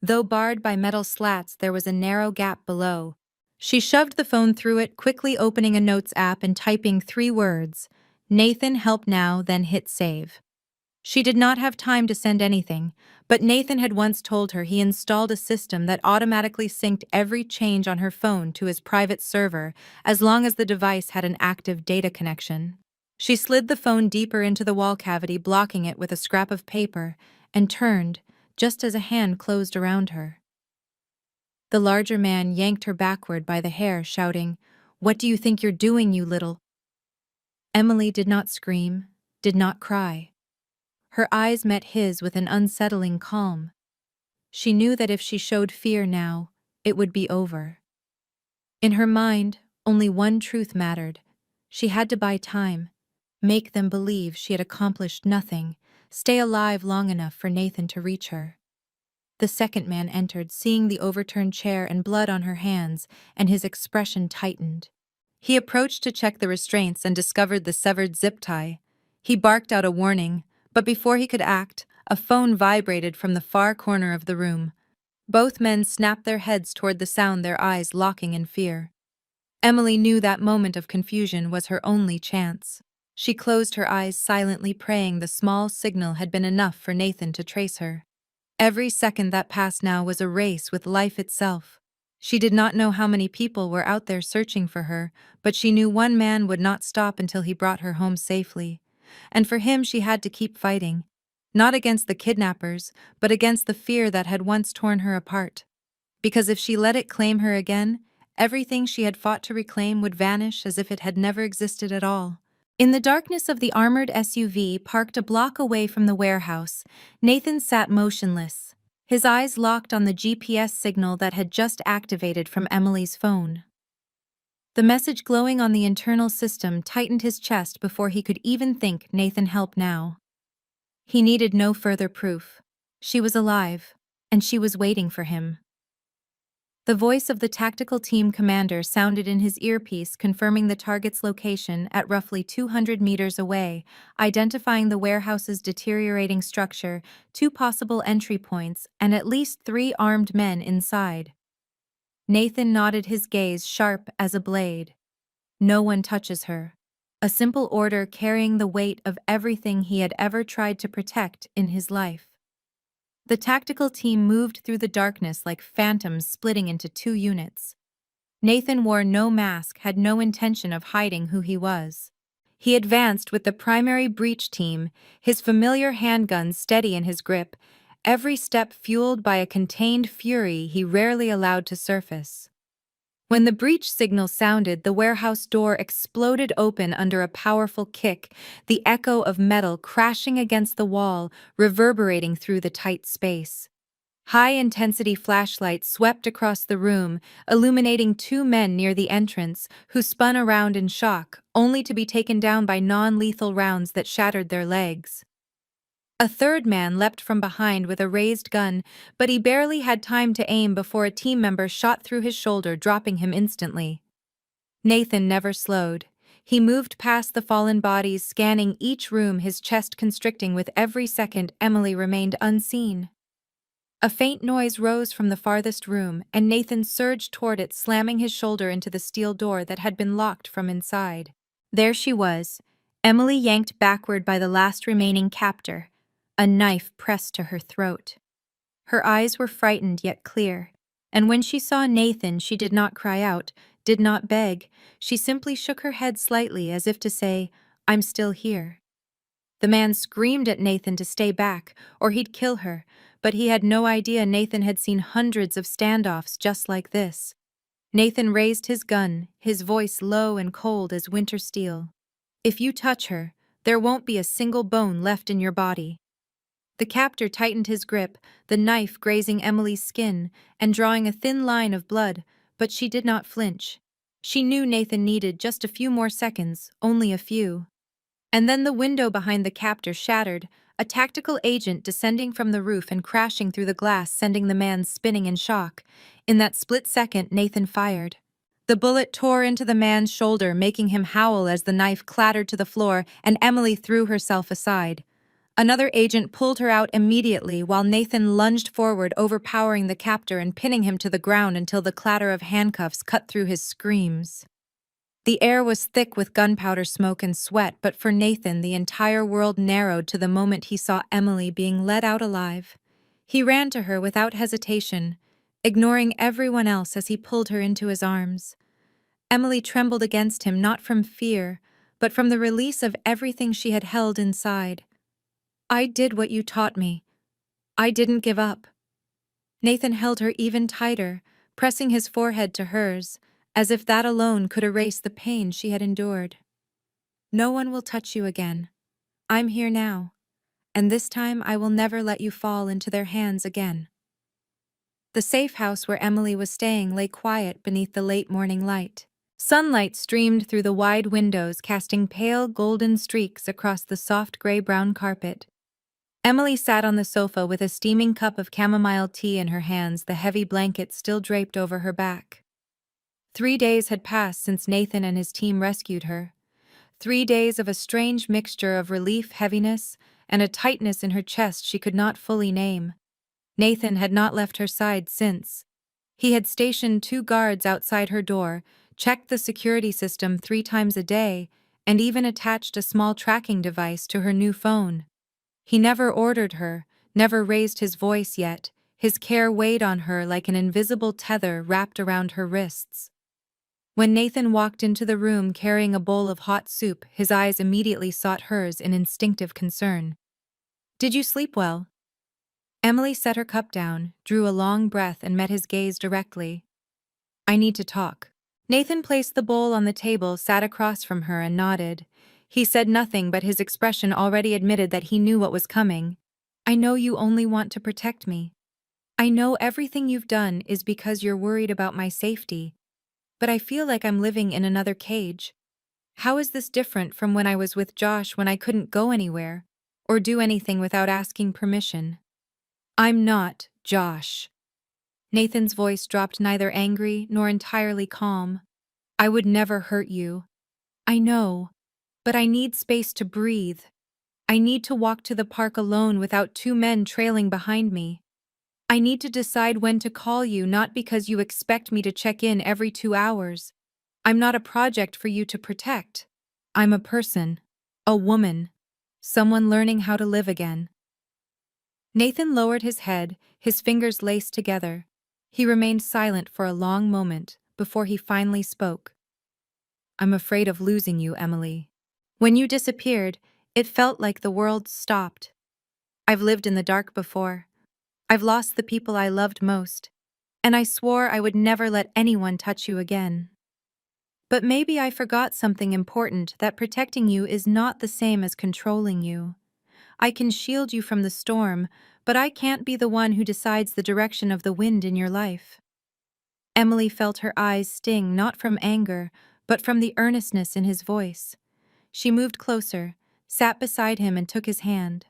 Though barred by metal slats, there was a narrow gap below. She shoved the phone through it, quickly opening a notes app and typing 3 words, "Nathan, help now," then hit save. She did not have time to send anything, but Nathan had once told her he installed a system that automatically synced every change on her phone to his private server as long as the device had an active data connection. She slid the phone deeper into the wall cavity, blocking it with a scrap of paper, and turned, just as a hand closed around her. The larger man yanked her backward by the hair, shouting, "What do you think you're doing, you little—" Emily did not scream, did not cry. Her eyes met his with an unsettling calm. She knew that if she showed fear now, it would be over. In her mind, only one truth mattered. She had to buy time, make them believe she had accomplished nothing, stay alive long enough for Nathan to reach her. The second man entered, seeing the overturned chair and blood on her hands, and his expression tightened. He approached to check the restraints and discovered the severed zip tie. He barked out a warning, but before he could act, a phone vibrated from the far corner of the room. Both men snapped their heads toward the sound, their eyes locking in fear. Emily knew that moment of confusion was her only chance. She closed her eyes, silently praying the small signal had been enough for Nathan to trace her. Every second that passed now was a race with life itself. She did not know how many people were out there searching for her, but she knew one man would not stop until he brought her home safely. And for him she had to keep fighting. Not against the kidnappers, but against the fear that had once torn her apart. Because if she let it claim her again, everything she had fought to reclaim would vanish as if it had never existed at all. In the darkness of the armored SUV parked a block away from the warehouse, Nathan sat motionless, his eyes locked on the GPS signal that had just activated from Emily's phone. The message glowing on the internal system tightened his chest before he could even think, "Nathan, help now." He needed no further proof. She was alive, and she was waiting for him. The voice of the tactical team commander sounded in his earpiece, confirming the target's location at roughly 200 meters away, identifying the warehouse's deteriorating structure, 2 possible entry points, and at least 3 armed men inside. Nathan nodded, his gaze sharp as a blade. No one touches her. A simple order carrying the weight of everything he had ever tried to protect in his life. The tactical team moved through the darkness like phantoms splitting into two units. Nathan wore no mask, had no intention of hiding who he was. He advanced with the primary breach team, his familiar handgun steady in his grip, every step fueled by a contained fury he rarely allowed to surface. When the breach signal sounded, the warehouse door exploded open under a powerful kick, the echo of metal crashing against the wall, reverberating through the tight space. High-intensity flashlights swept across the room, illuminating two men near the entrance, who spun around in shock, only to be taken down by non-lethal rounds that shattered their legs. A third man leapt from behind with a raised gun, but he barely had time to aim before a team member shot through his shoulder, dropping him instantly. Nathan never slowed. He moved past the fallen bodies, scanning each room, his chest constricting with every second Emily remained unseen. A faint noise rose from the farthest room, and Nathan surged toward it, slamming his shoulder into the steel door that had been locked from inside. There she was, Emily yanked backward by the last remaining captor, a knife pressed to her throat. Her eyes were frightened yet clear, and when she saw Nathan, she did not cry out, did not beg. She simply shook her head slightly as if to say, "I'm still here." The man screamed at Nathan to stay back, or he'd kill her, but he had no idea Nathan had seen hundreds of standoffs just like this. Nathan raised his gun, his voice low and cold as winter steel. "If you touch her, there won't be a single bone left in your body." The captor tightened his grip, the knife grazing Emily's skin and drawing a thin line of blood, but she did not flinch. She knew Nathan needed just a few more seconds, only a few. And then the window behind the captor shattered, a tactical agent descending from the roof and crashing through the glass, sending the man spinning in shock. In that split second, Nathan fired. The bullet tore into the man's shoulder, making him howl as the knife clattered to the floor, and Emily threw herself aside. Another agent pulled her out immediately while Nathan lunged forward, overpowering the captor and pinning him to the ground until the clatter of handcuffs cut through his screams. The air was thick with gunpowder smoke and sweat, but for Nathan, the entire world narrowed to the moment he saw Emily being led out alive. He ran to her without hesitation, ignoring everyone else as he pulled her into his arms. Emily trembled against him, not from fear, but from the release of everything she had held inside. "I did what you taught me. I didn't give up." Nathan held her even tighter, pressing his forehead to hers, as if that alone could erase the pain she had endured. "No one will touch you again. I'm here now, and this time I will never let you fall into their hands again." The safe house where Emily was staying lay quiet beneath the late morning light. Sunlight streamed through the wide windows, casting pale golden streaks across the soft gray-brown carpet. Emily sat on the sofa with a steaming cup of chamomile tea in her hands, the heavy blanket still draped over her back. 3 days had passed since Nathan and his team rescued her. 3 days of a strange mixture of relief, heaviness, and a tightness in her chest she could not fully name. Nathan had not left her side since. He had stationed 2 guards outside her door, checked the security system 3 times a day, and even attached a small tracking device to her new phone. He never ordered her, never raised his voice yet. His care weighed on her like an invisible tether wrapped around her wrists. When Nathan walked into the room carrying a bowl of hot soup, his eyes immediately sought hers in instinctive concern. "Did you sleep well?" Emily set her cup down, drew a long breath, and met his gaze directly. "I need to talk." Nathan placed the bowl on the table, sat across from her, and nodded. He said nothing, but his expression already admitted that he knew what was coming. "I know you only want to protect me. I know everything you've done is because you're worried about my safety. But I feel like I'm living in another cage. How is this different from when I was with Josh, when I couldn't go anywhere or do anything without asking permission?" "I'm not Josh." Nathan's voice dropped, neither angry nor entirely calm. "I would never hurt you. I know, but I need space to breathe. I need to walk to the park alone without 2 men trailing behind me. I need to decide when to call you, not because you expect me to check in every 2 hours. I'm not a project for you to protect. I'm a person. A woman. Someone learning how to live again. Nathan lowered his head, his fingers laced together. He remained silent for a long moment before he finally spoke. I'm afraid of losing you, Emily. When you disappeared, it felt like the world stopped. I've lived in the dark before. I've lost the people I loved most, and I swore I would never let anyone touch you again. But maybe I forgot something important, that protecting you is not the same as controlling you. I can shield you from the storm, but I can't be the one who decides the direction of the wind in your life. Emily felt her eyes sting, not from anger, but from the earnestness in his voice. She moved closer, sat beside him and took his hand.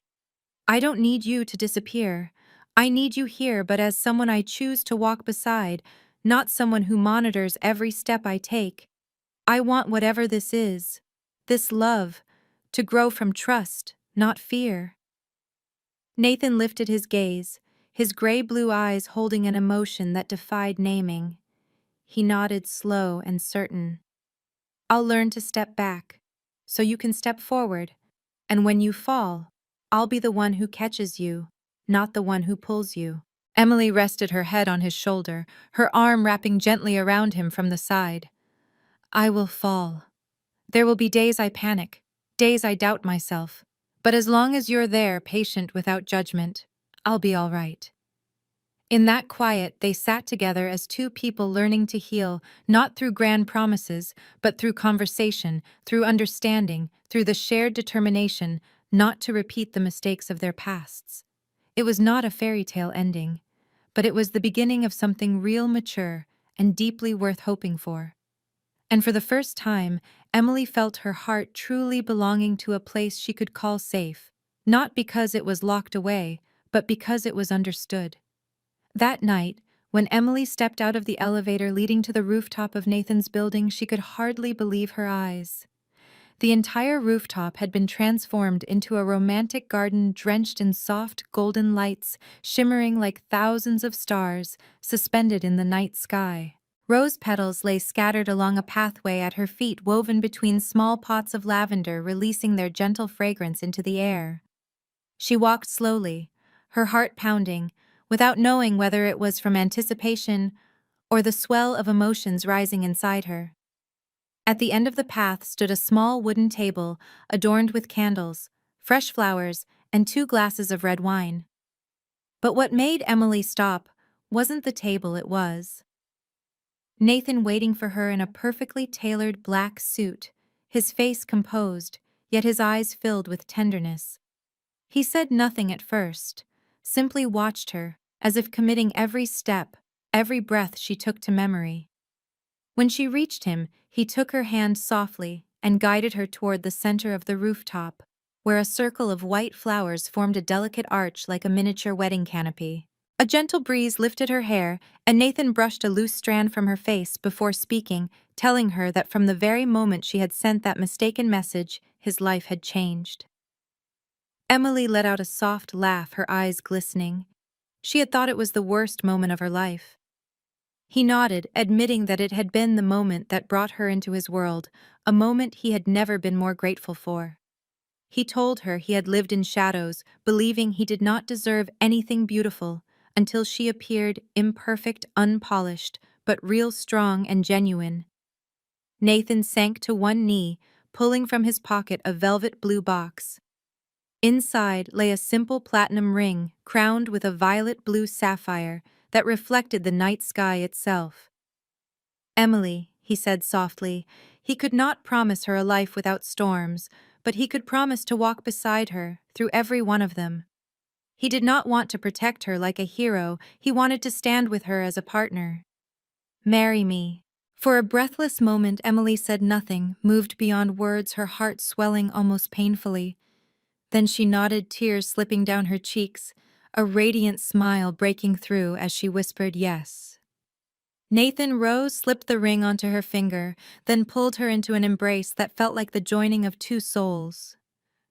I don't need you to disappear. I need you here, but as someone I choose to walk beside, not someone who monitors every step I take. I want whatever this is, this love, to grow from trust, not fear. Nathan lifted his gaze, his gray-blue eyes holding an emotion that defied naming. He nodded, slow and certain. I'll learn to step back, so you can step forward, and when you fall, I'll be the one who catches you, not the one who pulls you. Emily rested her head on his shoulder, her arm wrapping gently around him from the side. I will fall. There will be days I panic, days I doubt myself. But as long as you're there, patient without judgment, I'll be all right. In that quiet, they sat together as two people learning to heal, not through grand promises, but through conversation, through understanding, through the shared determination not to repeat the mistakes of their pasts. It was not a fairy tale ending, but it was the beginning of something real, mature, and deeply worth hoping for. And for the first time, Emily felt her heart truly belonging to a place she could call safe, not because it was locked away, but because it was understood. That night, when Emily stepped out of the elevator leading to the rooftop of Nathan's building, she could hardly believe her eyes. The entire rooftop had been transformed into a romantic garden drenched in soft golden lights, shimmering like thousands of stars suspended in the night sky. Rose petals lay scattered along a pathway at her feet, woven between small pots of lavender, releasing their gentle fragrance into the air. She walked slowly, her heart pounding, without knowing whether it was from anticipation or the swell of emotions rising inside her. At the end of the path stood a small wooden table adorned with candles, fresh flowers, and 2 glasses of red wine. But what made Emily stop wasn't the table, it was Nathan waiting for her in a perfectly tailored black suit, his face composed, yet his eyes filled with tenderness. He said nothing at first, simply watched her, as if committing every step, every breath she took to memory. When she reached him, he took her hand softly and guided her toward the center of the rooftop, where a circle of white flowers formed a delicate arch like a miniature wedding canopy. A gentle breeze lifted her hair, and Nathan brushed a loose strand from her face before speaking, telling her that from the very moment she had sent that mistaken message, his life had changed. Emily let out a soft laugh, her eyes glistening. She had thought it was the worst moment of her life. He nodded, admitting that it had been the moment that brought her into his world, a moment he had never been more grateful for. He told her he had lived in shadows, believing he did not deserve anything beautiful, until she appeared imperfect, unpolished, but real, strong, and genuine. Nathan sank to one knee, pulling from his pocket a velvet blue box. Inside lay a simple platinum ring, crowned with a violet blue sapphire that reflected the night sky itself. Emily, he said softly, he could not promise her a life without storms, but he could promise to walk beside her through every one of them. He did not want to protect her like a hero, he wanted to stand with her as a partner. Marry me. For a breathless moment, Emily said nothing, moved beyond words, her heart swelling almost painfully. Then she nodded, tears slipping down her cheeks, a radiant smile breaking through as she whispered yes. Nathan rose, slipped the ring onto her finger, then pulled her into an embrace that felt like the joining of two souls.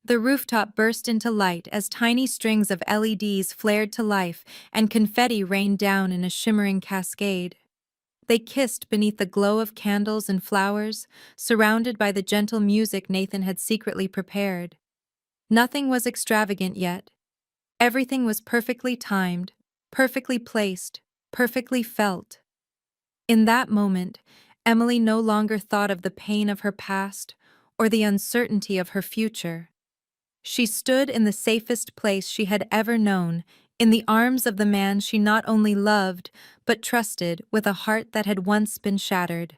The rooftop burst into light as tiny strings of LEDs flared to life and confetti rained down in a shimmering cascade. They kissed beneath the glow of candles and flowers, surrounded by the gentle music Nathan had secretly prepared. Nothing was extravagant yet. Everything was perfectly timed, perfectly placed, perfectly felt. In that moment, Emily no longer thought of the pain of her past or the uncertainty of her future. She stood in the safest place she had ever known, in the arms of the man she not only loved, but trusted with a heart that had once been shattered.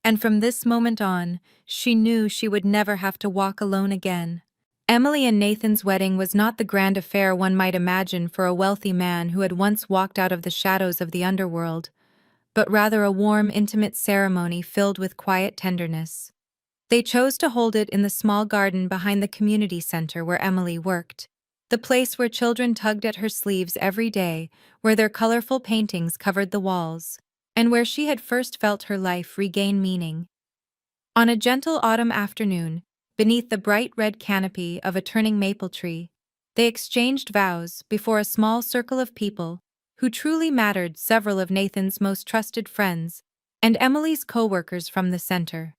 And from this moment on, she knew she would never have to walk alone again. Emily and Nathan's wedding was not the grand affair one might imagine for a wealthy man who had once walked out of the shadows of the underworld, but rather a warm, intimate ceremony filled with quiet tenderness. They chose to hold it in the small garden behind the community center where Emily worked, the place where children tugged at her sleeves every day, where their colorful paintings covered the walls, and where she had first felt her life regain meaning. On a gentle autumn afternoon, beneath the bright red canopy of a turning maple tree, they exchanged vows before a small circle of people who truly mattered, several of Nathan's most trusted friends and Emily's co-workers from the center.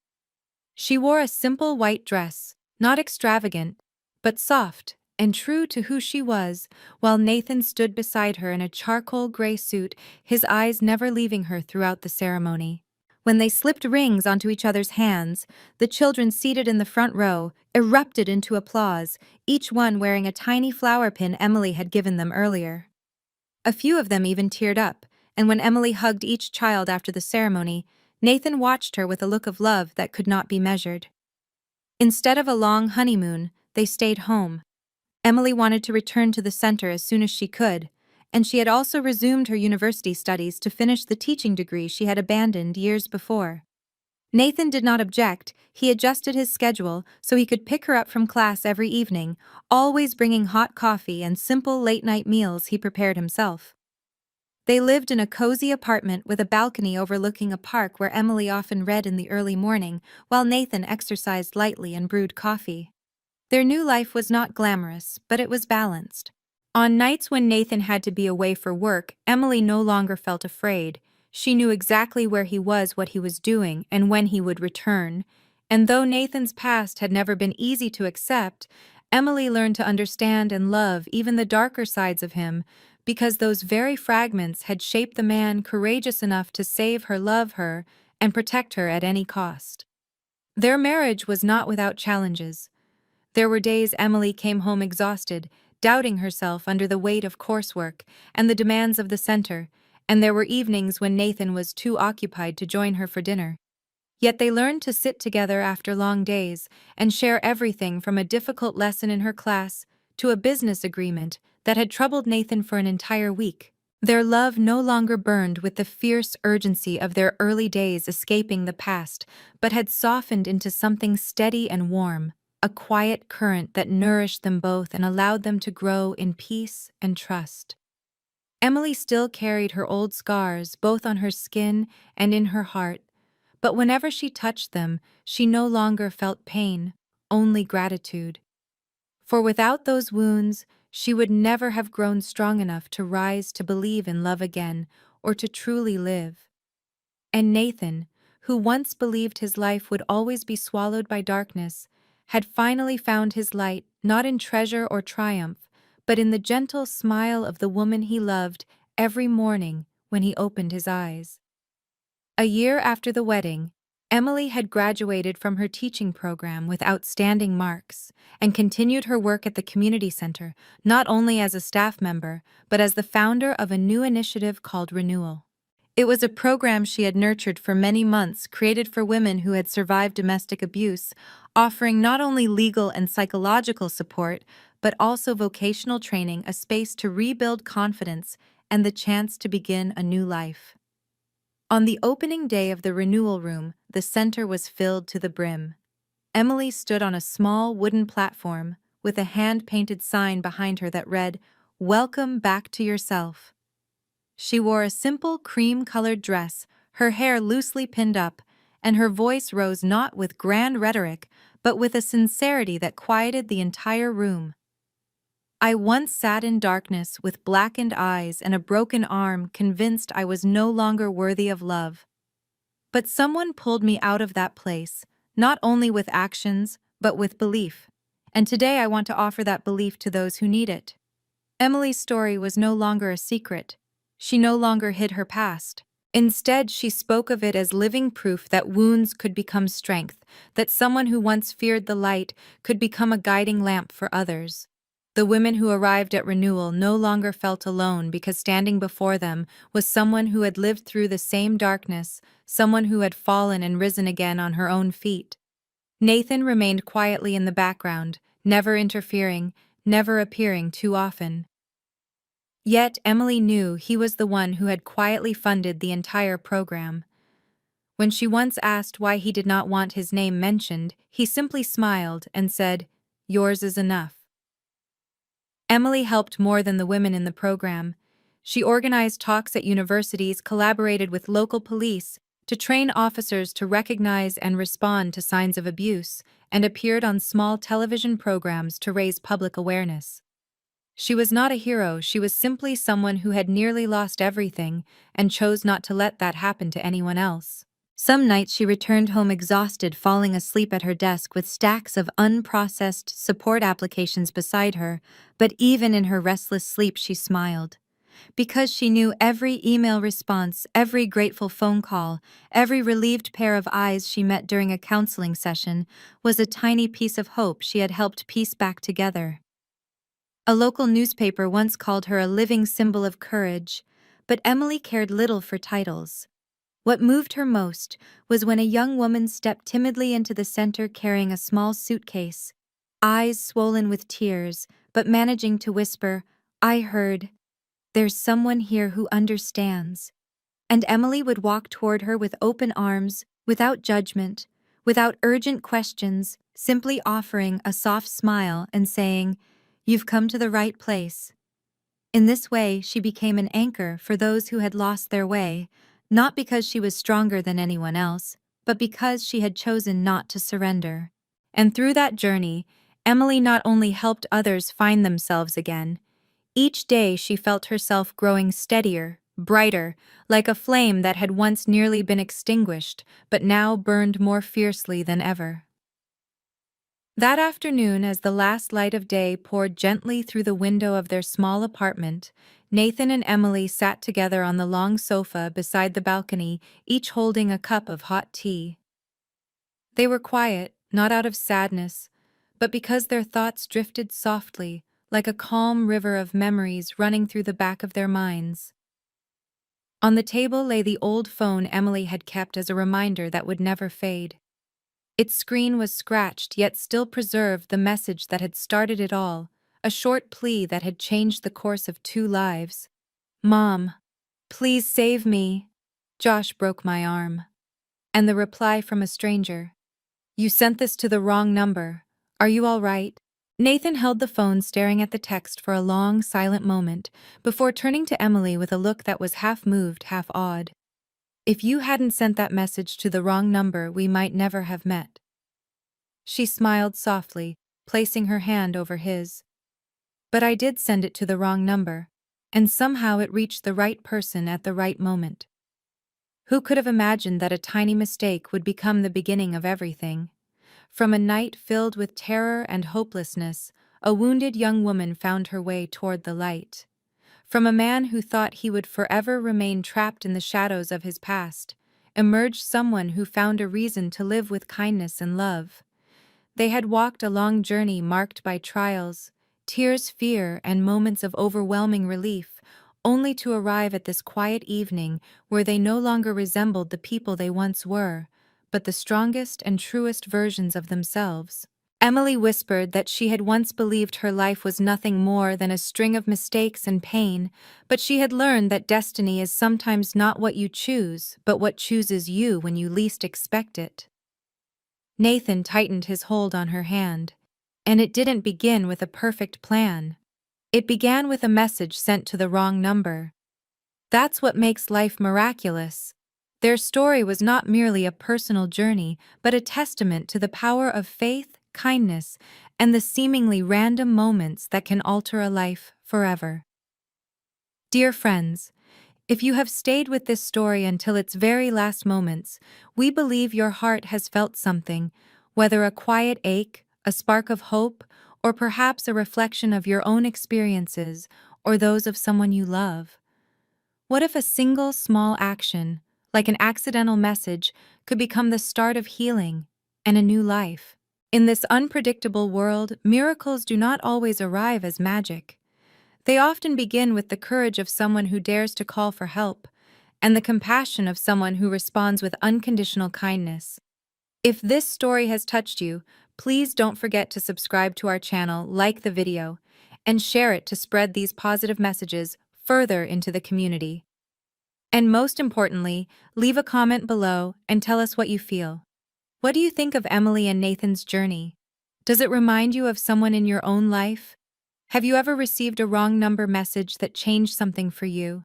She wore a simple white dress, not extravagant, but soft and true to who she was, while Nathan stood beside her in a charcoal gray suit, his eyes never leaving her throughout the ceremony. When they slipped rings onto each other's hands, the children seated in the front row erupted into applause, each one wearing a tiny flower pin Emily had given them earlier. A few of them even teared up, and when Emily hugged each child after the ceremony, Nathan watched her with a look of love that could not be measured. Instead of a long honeymoon, they stayed home. Emily wanted to return to the center as soon as she could, and she had also resumed her university studies to finish the teaching degree she had abandoned years before. Nathan did not object. He adjusted his schedule so he could pick her up from class every evening, always bringing hot coffee and simple late-night meals he prepared himself. They lived in a cozy apartment with a balcony overlooking a park where Emily often read in the early morning, while Nathan exercised lightly and brewed coffee. Their new life was not glamorous, but it was balanced. On nights when Nathan had to be away for work, Emily no longer felt afraid. She knew exactly where he was, what he was doing, and when he would return. And though Nathan's past had never been easy to accept, Emily learned to understand and love even the darker sides of him, because those very fragments had shaped the man courageous enough to save her, love her, and protect her at any cost. Their marriage was not without challenges. There were days Emily came home exhausted, doubting herself under the weight of coursework and the demands of the center, and there were evenings when Nathan was too occupied to join her for dinner. Yet they learned to sit together after long days and share everything from a difficult lesson in her class to a business agreement that had troubled Nathan for an entire week. Their love no longer burned with the fierce urgency of their early days escaping the past, but had softened into something steady and warm, a quiet current that nourished them both and allowed them to grow in peace and trust. Emily still carried her old scars both on her skin and in her heart, but whenever she touched them, she no longer felt pain, only gratitude. For without those wounds, she would never have grown strong enough to rise to believe in love again or to truly live. And Nathan, who once believed his life would always be swallowed by darkness, had finally found his light not in treasure or triumph, but in the gentle smile of the woman he loved every morning when he opened his eyes. A year after the wedding, Emily had graduated from her teaching program with outstanding marks and continued her work at the community center, not only as a staff member, but as the founder of a new initiative called Renewal. It was a program she had nurtured for many months, created for women who had survived domestic abuse, offering not only legal and psychological support, but also vocational training, a space to rebuild confidence, and the chance to begin a new life. On the opening day of the renewal room, the center was filled to the brim. Emily stood on a small wooden platform with a hand-painted sign behind her that read, "Welcome back to yourself." She wore a simple cream-colored dress, her hair loosely pinned up, and her voice rose not with grand rhetoric, but with a sincerity that quieted the entire room. I once sat in darkness with blackened eyes and a broken arm, convinced I was no longer worthy of love. But someone pulled me out of that place, not only with actions, but with belief. And today I want to offer that belief to those who need it. Emily's story was no longer a secret. She no longer hid her past. Instead, she spoke of it as living proof that wounds could become strength, that someone who once feared the light could become a guiding lamp for others. The women who arrived at renewal no longer felt alone because standing before them was someone who had lived through the same darkness, someone who had fallen and risen again on her own feet. Nathan remained quietly in the background, never interfering, never appearing too often. Yet Emily knew he was the one who had quietly funded the entire program. When she once asked why he did not want his name mentioned, he simply smiled and said, "Yours is enough." Emily helped more than the women in the program. She organized talks at universities, collaborated with local police to train officers to recognize and respond to signs of abuse, and appeared on small television programs to raise public awareness. She was not a hero, she was simply someone who had nearly lost everything and chose not to let that happen to anyone else. Some nights she returned home exhausted, falling asleep at her desk with stacks of unprocessed support applications beside her, but even in her restless sleep she smiled. Because she knew every email response, every grateful phone call, every relieved pair of eyes she met during a counseling session was a tiny piece of hope she had helped piece back together. A local newspaper once called her a living symbol of courage, but Emily cared little for titles. What moved her most was when a young woman stepped timidly into the center carrying a small suitcase, eyes swollen with tears, but managing to whisper, "I heard. There's someone here who understands." And Emily would walk toward her with open arms, without judgment, without urgent questions, simply offering a soft smile and saying, "You've come to the right place." In this way, she became an anchor for those who had lost their way, not because she was stronger than anyone else, but because she had chosen not to surrender. And through that journey, Emily not only helped others find themselves again. Each day she felt herself growing steadier, brighter, like a flame that had once nearly been extinguished, but now burned more fiercely than ever. That afternoon, as the last light of day poured gently through the window of their small apartment, Nathan and Emily sat together on the long sofa beside the balcony, each holding a cup of hot tea. They were quiet, not out of sadness, but because their thoughts drifted softly, like a calm river of memories running through the back of their minds. On the table lay the old phone Emily had kept as a reminder that would never fade. Its screen was scratched, yet still preserved the message that had started it all, a short plea that had changed the course of 2 lives. "Mom, please save me. Josh broke my arm." And the reply from a stranger, "You sent this to the wrong number. Are you all right?" Nathan held the phone, staring at the text for a long, silent moment, before turning to Emily with a look that was half moved, half awed. "If you hadn't sent that message to the wrong number, we might never have met." She smiled softly, placing her hand over his. "But I did send it to the wrong number, and somehow it reached the right person at the right moment. Who could have imagined that a tiny mistake would become the beginning of everything?" From a night filled with terror and hopelessness, a wounded young woman found her way toward the light. From a man who thought he would forever remain trapped in the shadows of his past, emerged someone who found a reason to live with kindness and love. They had walked a long journey marked by trials, tears, fear, and moments of overwhelming relief, only to arrive at this quiet evening where they no longer resembled the people they once were, but the strongest and truest versions of themselves. Emily whispered that she had once believed her life was nothing more than a string of mistakes and pain, but she had learned that destiny is sometimes not what you choose, but what chooses you when you least expect it. Nathan tightened his hold on her hand. And it didn't begin with a perfect plan. It began with a message sent to the wrong number. That's what makes life miraculous. Their story was not merely a personal journey, but a testament to the power of faith, kindness, and the seemingly random moments that can alter a life forever. Dear friends, if you have stayed with this story until its very last moments, we believe your heart has felt something, whether a quiet ache, a spark of hope, or perhaps a reflection of your own experiences or those of someone you love. What if a single small action, like an accidental message, could become the start of healing and a new life? In this unpredictable world, miracles do not always arrive as magic. They often begin with the courage of someone who dares to call for help, and the compassion of someone who responds with unconditional kindness. If this story has touched you, please don't forget to subscribe to our channel, like the video, and share it to spread these positive messages further into the community. And most importantly, leave a comment below and tell us what you feel. What do you think of Emily and Nathan's journey? Does it remind you of someone in your own life? Have you ever received a wrong number message that changed something for you?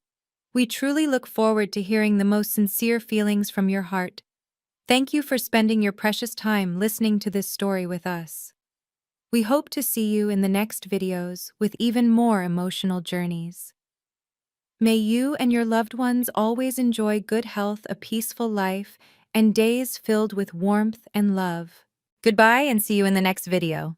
We truly look forward to hearing the most sincere feelings from your heart. Thank you for spending your precious time listening to this story with us. We hope to see you in the next videos with even more emotional journeys. May you and your loved ones always enjoy good health, a peaceful life, and days filled with warmth and love. Goodbye and see you in the next video.